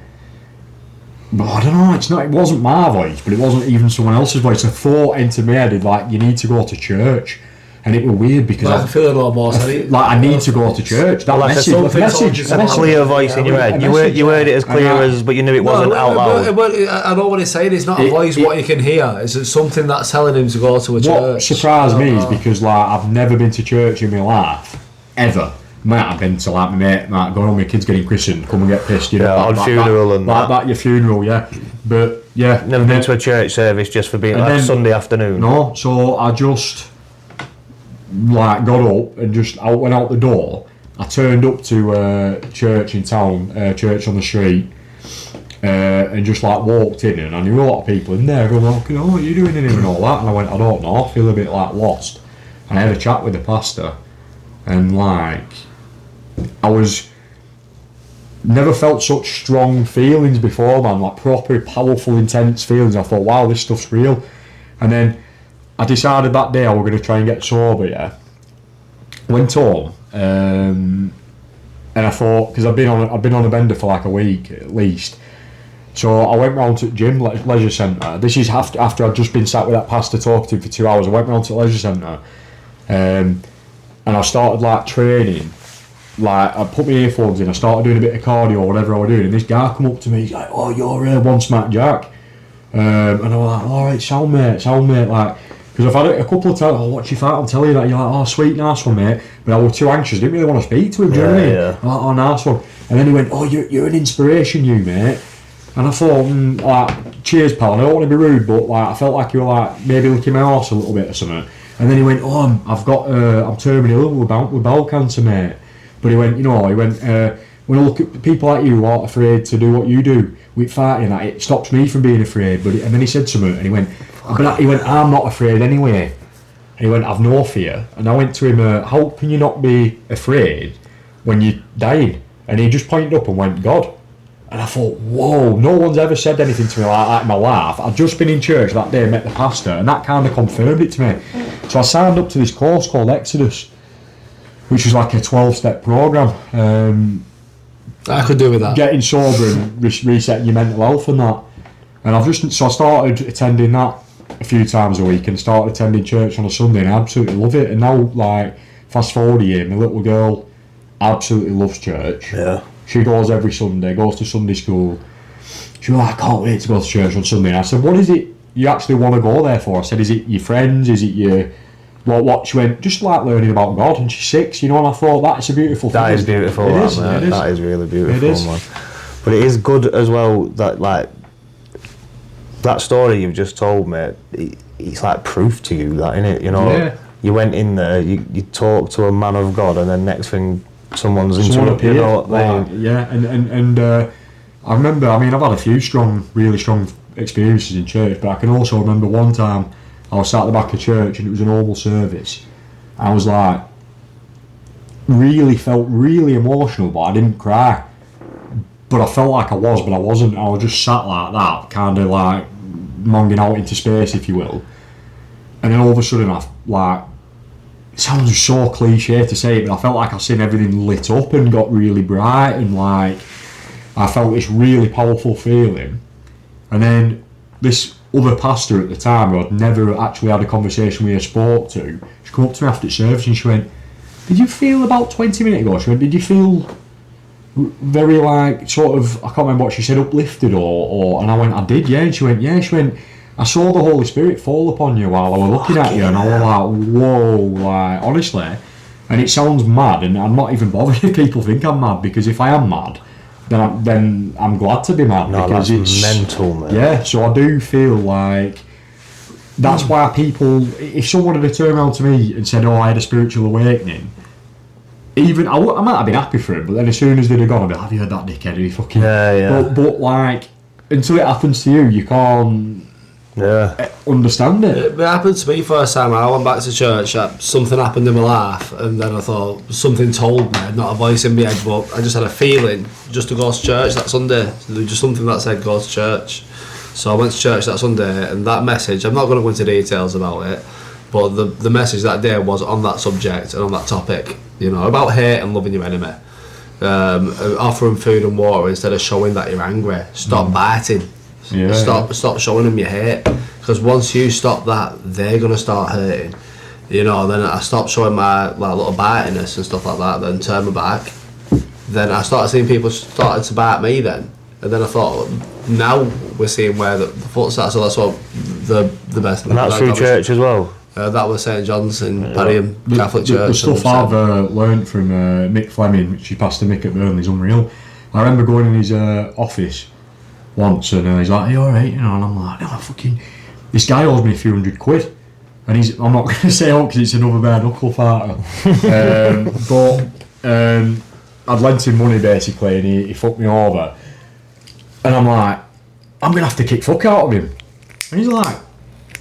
But I don't know. It wasn't my voice, but it wasn't even someone else's voice. A thought entered my head, like you need to go to church. And it was weird because I feel a lot more. I need to go to church. That like message, a clear voice in your head. You heard it as clear as, but you knew it wasn't out loud. I know what he's saying. It's not a voice what you can hear. It's something that's telling him to go to a church. What surprised me is because like I've never been to church in my life ever. Might have been to like my mate, like going on, my kids getting christened, come and get pissed, you know, on funeral and that your funeral, yeah. But yeah, never been to a church service just for being like Sunday afternoon. No, so I just like got up and just went out the door. I turned up to a church in town, church on the street, and just like walked in, and I knew a lot of people in there going, oh, what are you doing in here and all that? And I went, I don't know, I feel a bit like lost. And I had a chat with the pastor, and like I was never felt such strong feelings before, man, like proper powerful intense feelings. I thought, wow, this stuff's real. And then I decided that day I was going to try and get sober, yeah. Went home, and I thought, because I've been on a bender for like a week at least, so I went round to the gym, leisure centre. This is after I'd just been sat with that pastor talking to him for 2 hours. I went round to the leisure centre, and I started like training. Like I put my earphones in, I started doing a bit of cardio or whatever I was doing, and this guy come up to me, he's like, oh, you're one smack Jack. And I was like, alright, sound mate, like, because I've had it a couple of times, oh, what's your fight? I'm telling you that. You're like, oh, sweet, nice one, mate. But I was too anxious, didn't really want to speak to him, do you know what I mean? Yeah. I'm like, oh, nice one. And then he went, oh, you're an inspiration, you, mate. And I thought, like, cheers, pal. I don't want to be rude, but like, I felt like you were like maybe licking my arse a little bit or something. And then he went, oh, I'm terminally ill with bowel cancer, mate. But he went, when I look at people like you who aren't afraid to do what you do with fighting, that it stops me from being afraid. And then he said something, and he went, I'm not afraid anyway. And he went, I've no fear. And I went to him, how can you not be afraid when you're dying? And he just pointed up and went, God. And I thought, whoa, no one's ever said anything to me like that in my life. I'd just been in church that day and met the pastor, and that kind of confirmed it to me. So I signed up to this course called Exodus, which was like a 12-step program. I could do with that. Getting sober and resetting your mental health and that. And I started attending that a few times a week and started attending church on a Sunday, and I absolutely love it. And now, like, fast forward a year, my little girl absolutely loves church. Yeah. She goes every Sunday, goes to Sunday school. She was like, I can't wait to go to church on Sunday. And I said, what is it you actually want to go there for? I said, is it your friends? Is it your... What? She went, just like learning about God, and she's 6, you know, and I thought, that's a beautiful thing. That is beautiful, it is. That is really beautiful, it is. Man. But it is good as well that, like, that story you've just told me, it's like proof to you, that, innit? You know, yeah. You went in there, you talked to a man of God, and then next thing, someone interrupted, you know what I mean? Yeah, and I remember, I've had a few really strong experiences in church, but I can also remember one time I was sat at the back of church and it was an normal service. I was like, felt really emotional, but I didn't cry. But I felt like I was, but I wasn't. I was just sat like that, kind of like monging out into space, if you will. And then all of a sudden, it sounds so cliche to say it, but I felt like I seen everything lit up and got really bright, and like I felt this really powerful feeling. And then this other pastor at the time, who I'd never actually had a conversation with or spoke to, she came up to me after service and she went, did you feel about 20 minutes ago? She went, did you feel very like sort of, I can't remember what she said, uplifted or and I went, I did, yeah. And she went, I saw the Holy Spirit fall upon you while I was looking at you, and I was like, whoa, like honestly. And it sounds mad, and I'm not even bothered if people think I'm mad, because if I am mad, then I'm glad to be mad, because it's mental, man. Yeah, so I do feel like that's why people, if someone had turned around to me and said, oh, I had a spiritual awakening, even I might have been happy for it, but then as soon as they'd have gone, I'd be like, have you heard that dickhead? He fucking... Yeah. But like, until it happens to you can't understand it. It happened to me first time. I went back to church, something happened in my life, and then I thought, something told me, not a voice in my head, but I just had a feeling just to go to church that Sunday. There was just something that said go to church. So I went to church that Sunday, and that message, I'm not going to go into details about it, but the message that day was on that subject and on that topic, you know, about hate and loving your enemy. offer them food and water instead of showing that you're angry. Stop biting. Yeah. Stop showing them your hate. Because once you stop that, they're gonna start hurting. You know. Then I stopped showing my little bitiness and stuff like that. Then turn my back. Then I started seeing people started to bite me. Then, and then I thought, now we're seeing where the foot starts. So that's what the best. And that's through church as well. That was St John's in Padiham Catholic Church. The stuff I've learnt from Mick Fleming, which he passed to Mick at Burnley, is unreal. I remember going in his office once, and he's like, "Are you alright?" You know, and I'm like, "No, fucking, this guy owes me a few £100." And I'm not going to say because it's another bare knuckle farter. But I'd lent him money basically, and he fucked me over. And I'm like, I'm going to have to kick fuck out of him. And he's like,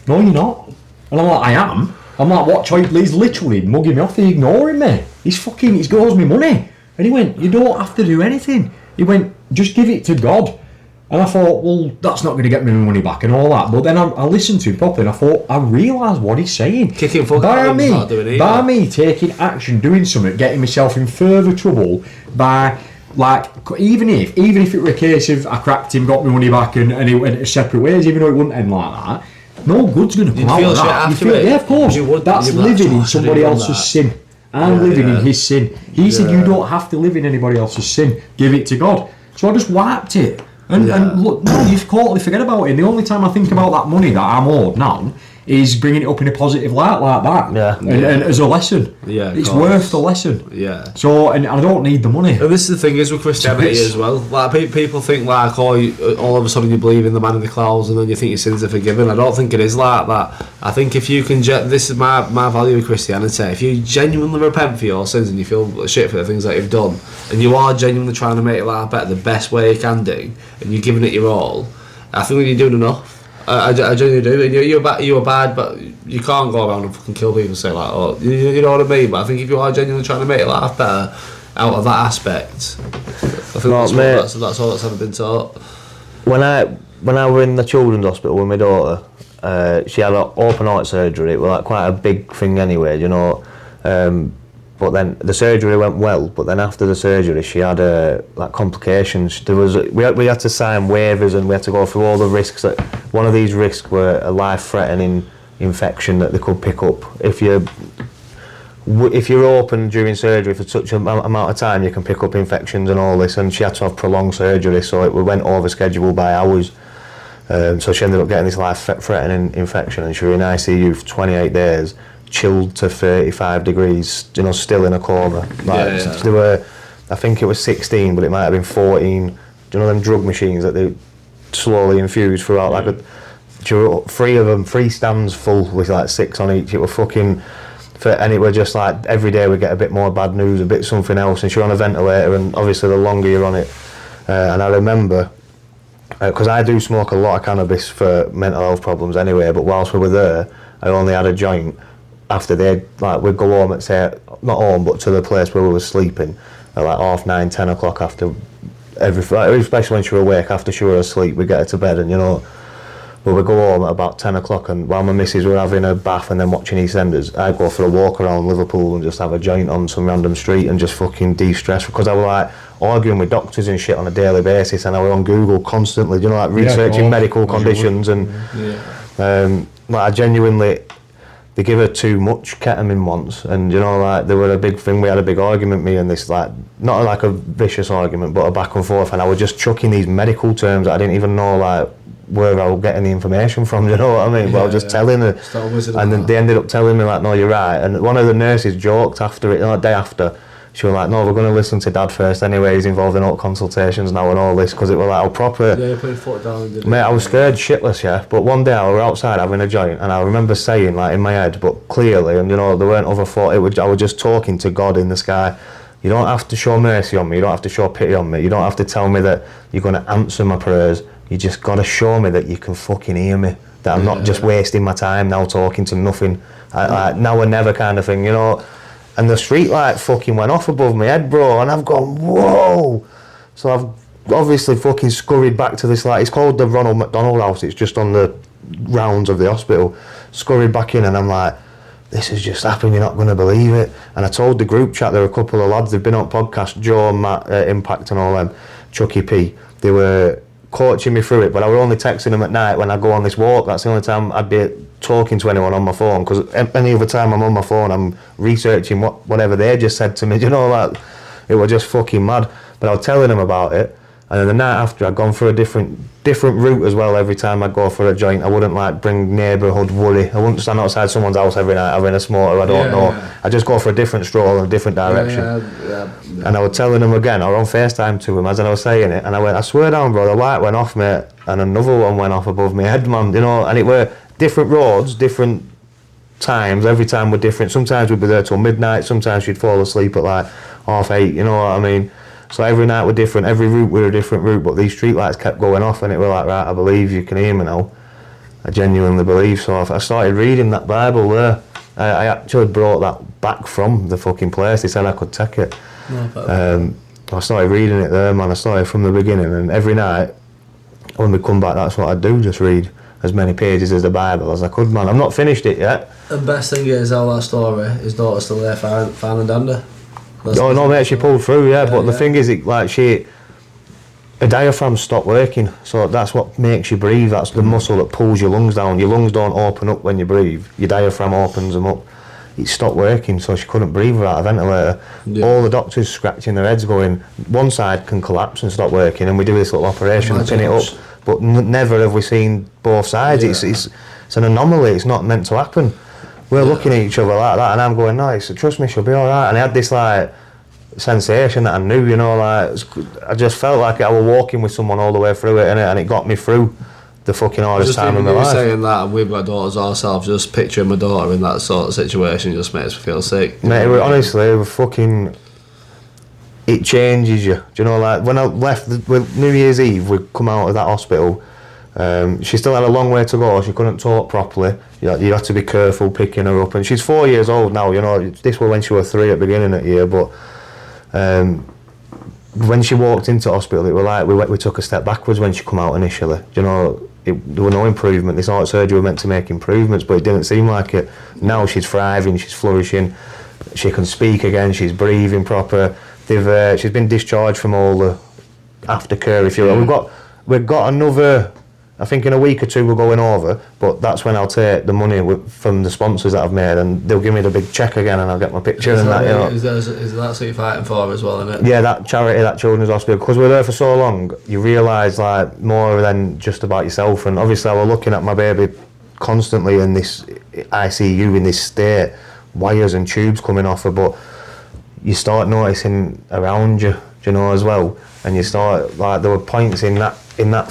"No, you're not." And I'm like, "I am." I'm like, "Watch how he's literally mugging me off, he's ignoring me. He's owes me money." And he went, "You don't have to do anything." He went, "Just give it to God." And I thought, well, that's not going to get me my money back and all that. But then I listened to him properly, and I thought, I realised what he's saying. Kicking fuck out of him is not doing either. By me taking action, doing something, getting myself in further trouble by, like, even if it were a case of I cracked him, got my money back, and it went separate ways, even though it wouldn't end like that, no good's going to come out of that. Yeah, of course. That's living in somebody else's sin. I'm living in his sin. He said, you don't have to live in anybody else's sin. Give it to God. So I just wiped it. And look, no, you totally forget about it. And the only time I think about that money that I'm owed now is bringing it up in a positive light like that. Yeah. And as a lesson. Yeah. It's worth the lesson. Yeah. So, and I don't need the money. And this is the thing is with Christianity as well. Like people think like, all of a sudden you believe in the man in the clouds and then you think your sins are forgiven. I don't think it is like that. I think if you can, this is my value of Christianity. If you genuinely repent for your sins and you feel shit for the things that you've done, and you are genuinely trying to make your life better the best way you can do, and you're giving it your all, I think that you're doing enough. I genuinely do. And you're bad, but you can't go around and fucking kill people and say like, oh, you know what I mean? But I think if you are genuinely trying to make your life better out of that aspect, I think that's all that's ever been taught. When I were in the children's hospital with my daughter, she had an open heart surgery. It was like quite a big thing anyway, you know. But then the surgery went well. But then after the surgery, she had like complications. We had to sign waivers and we had to go through all the risks. That one of these risks were a life-threatening infection that they could pick up if you're open during surgery for such an amount of time. You can pick up infections and all this. And she had to have prolonged surgery, so we went over schedule by hours. So she ended up getting this life-threatening infection, and she was in ICU for 28 days. Chilled to 35 degrees, you know, still in a coma. There were, I think it was 16, but it might have been 14. Do you know them drug machines that they slowly infuse throughout? Like three of them, 3 stands full with like 6 on each. It were fucking, and it were just like every day we get a bit more bad news, a bit something else, and she was on a ventilator. And obviously the longer you're on it, and I remember. Because I do smoke a lot of cannabis for mental health problems anyway, but whilst we were there, I only had a joint. After we'd go home at, say, not home, but to the place where we were sleeping at like 9:30, 10 o'clock after especially when she was awake, after she was asleep, we'd get her to bed, and you know, but we'd go home at about 10 o'clock, and while my missus were having a bath and then watching EastEnders, I'd go for a walk around Liverpool and just have a joint on some random street and just fucking de-stress, because I was like arguing with doctors and shit on a daily basis, and I was on Google constantly, you know, like researching medical conditions, and like I genuinely, they give her too much ketamine once, and you know, like there were a big thing. We had a big argument, me and this, like not like a vicious argument, but a back and forth. And I was just chucking these medical terms that I didn't even know like where I was getting the information from. You know what I mean? But I was just telling her, and then they ended up telling me like, "No, you're right." And one of the nurses joked after it, the day after. She was like, "No, we're going to listen to Dad first anyway. He's involved in all consultations now and all this," because it was like, proper. Yeah, you put your foot down and did it. Mate, I was scared shitless, yeah. But one day I was outside having a joint, and I remember saying, like in my head, but clearly, and you know, there weren't other thoughts. I was just talking to God in the sky. You don't have to show mercy on me. You don't have to show pity on me. You don't have to tell me that you're going to answer my prayers. You just got to show me that you can fucking hear me. That I'm not just wasting my time now talking to nothing. Now or never kind of thing, you know. And the street light fucking went off above my head, bro, and I've gone, whoa! So I've obviously fucking scurried back to this, like, it's called the Ronald McDonald House, it's just on the rounds of the hospital. Scurried back in, and I'm like, this has just happened, you're not going to believe it. And I told the group chat, there were a couple of lads, they've been on podcast, Joe and Matt, Impact and all them, Chucky P, they were coaching me through it, but I was only texting them at night when I go on this walk. That's the only time I'd be talking to anyone on my phone, because any other time I'm on my phone, I'm researching whatever they just said to me, you know, like, it was just fucking mad. But I was telling them about it, and then the night after I'd gone for a different route as well. Every time I'd go for a joint, I wouldn't like bring neighbourhood worry. I wouldn't stand outside someone's house every night having a smoker, I don't know. I'd just go for a different stroll in a different direction. And I was telling them again, I was on FaceTime to him as I was saying it, and I went, I swear down bro, the light went off mate, and another one went off above my head, man, you know. And it were different roads, different times, every time were different. Sometimes we'd be there till midnight, sometimes she'd fall asleep at like 8:30, you know what I mean. So every night were different, every route were a different route, but these street lights kept going off, and it were like, right, I believe you can hear me now. I genuinely believe. So I started reading that Bible there. I actually brought that back from the fucking place. They said I could take it. I started reading it there, man. I started from the beginning, and every night when we come back, that's what I do, just read as many pages as the Bible as I could, man. I've not finished it yet. The best thing is, all that story, his daughter's still there, fine and dandy. Oh no, mate, she pulled through, but the thing is, her diaphragm stopped working, so that's what makes you breathe. That's the muscle that pulls your lungs down. Your lungs don't open up when you breathe. Your diaphragm opens them up. It stopped working, so she couldn't breathe without a ventilator. All the doctors scratching their heads going, one side can collapse and stop working, and we do this little operation to pin it up, but never have we seen both sides. It's an anomaly. It's not meant to happen. We're looking at each other like that, and I'm going, nice, trust me, she'll be alright. And I had this like sensation that I knew, you know, like, I just felt like I was walking with someone all the way through it, and it got me through the fucking hardest time of my life. Just saying that, and we've got daughters ourselves, just picturing my daughter in that sort of situation just makes me feel sick. Mate, honestly, it changes you. Do you know, like, when I left New Year's Eve, we come out of that hospital, she still had a long way to go. She couldn't talk properly. You had to be careful picking her up, and she's 4 years old now, you know. This was when she was 3 at the beginning of the year, but when she walked into hospital, it was like we took a step backwards when she come out initially. You know, there was no improvement. This heart surgery was meant to make improvements, but it didn't seem like it. Now she's thriving, she's flourishing, she can speak again, she's breathing proper. She's been discharged from all the aftercare, if you will. We've got another, I think in a week or two we're going over, but that's when I'll take the money from the sponsors that I've made, and they'll give me the big cheque again, and I'll get my picture and that, you know. Is that what you're fighting for as well, isn't it? Yeah, that charity, that children's hospital, because we're there for so long, you realise like more than just about yourself. And obviously I was looking at my baby constantly in this ICU, in this state, wires and tubes coming off her, but you start noticing around you, you know, as well, and you start, like, there were points in that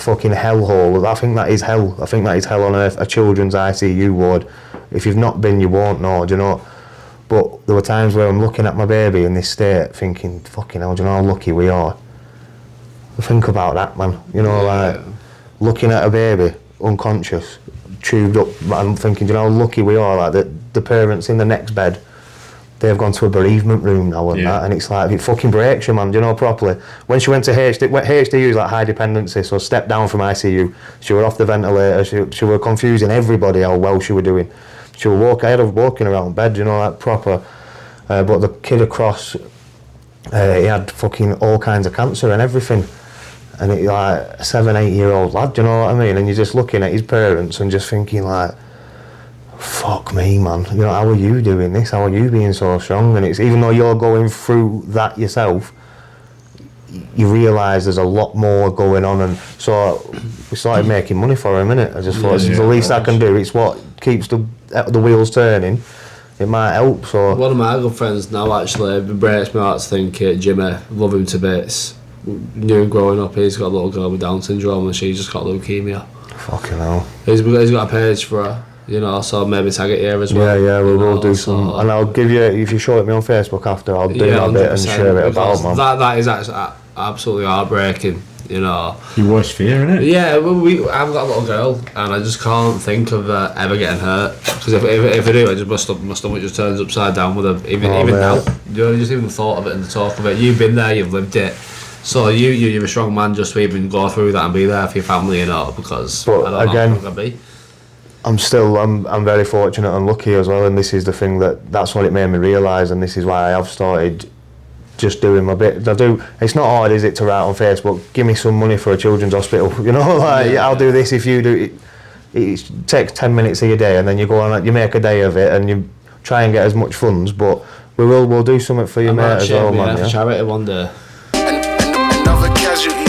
fucking hellhole. I think that is hell. I think that is hell on earth, a children's ICU ward. If you've not been, you won't know, do you know? But there were times where I'm looking at my baby in this state thinking, fucking hell, do you know how lucky we are? Think about that, man. You know, like, looking at a baby, unconscious, tubed up, and thinking, do you know how lucky we are? Like, the parents in the next bed, they've gone to a bereavement room now and that, and it's like, it fucking breaks you, man, do you know, properly. When she went to HDU is like high dependency, so step down from ICU, she were off the ventilator, she were confusing everybody how well she were doing. She were ahead of walking around bed, you know, like proper, but the kid across, he had fucking all kinds of cancer and everything, and it, like, a 7-8 year old lad, do you know what I mean, and you're just looking at his parents and just thinking like, fuck me, man, you know, how are you doing this? How are you being so strong? And it's, even though you're going through that yourself, you realise there's a lot more going on. And so we started making money for him, innit? I just thought it's the least I can do. It's what keeps the wheels turning. It might help. So one of my good friends now, actually, it breaks my heart to think, Jimmy, love him to bits. Knew him growing up. He's got a little girl with Down syndrome, and she's just got leukemia. Fucking hell. He's got a page for her. You know, so maybe tag it here as well. Yeah, we will do some, and I'll give you, if you show it me on Facebook after, I'll do that bit and share it about, man. That is actually absolutely heartbreaking, you know. Your worst fear, innit? Yeah, I've got a little girl, and I just can't think of ever getting hurt, because if I do, I just my stomach just turns upside down with her. Even now, you know, just even the thought of it and the talk of it. You've been there, you've lived it. So you're a strong man just to even go through that and be there for your family, you know, because but I don't know how it's gonna be. I'm very fortunate and lucky as well, and this is the thing that's what it made me realise, and this is why I have started just doing my bit. It's not hard, is it, to write on Facebook, give me some money for a children's hospital, you know, like, I'll do this if you do it. It takes 10 minutes of your day, and then you go on, you make a day of it, and you try and get as much funds, but we'll do something for you, mate, as well, man. For charity one day. Another casualty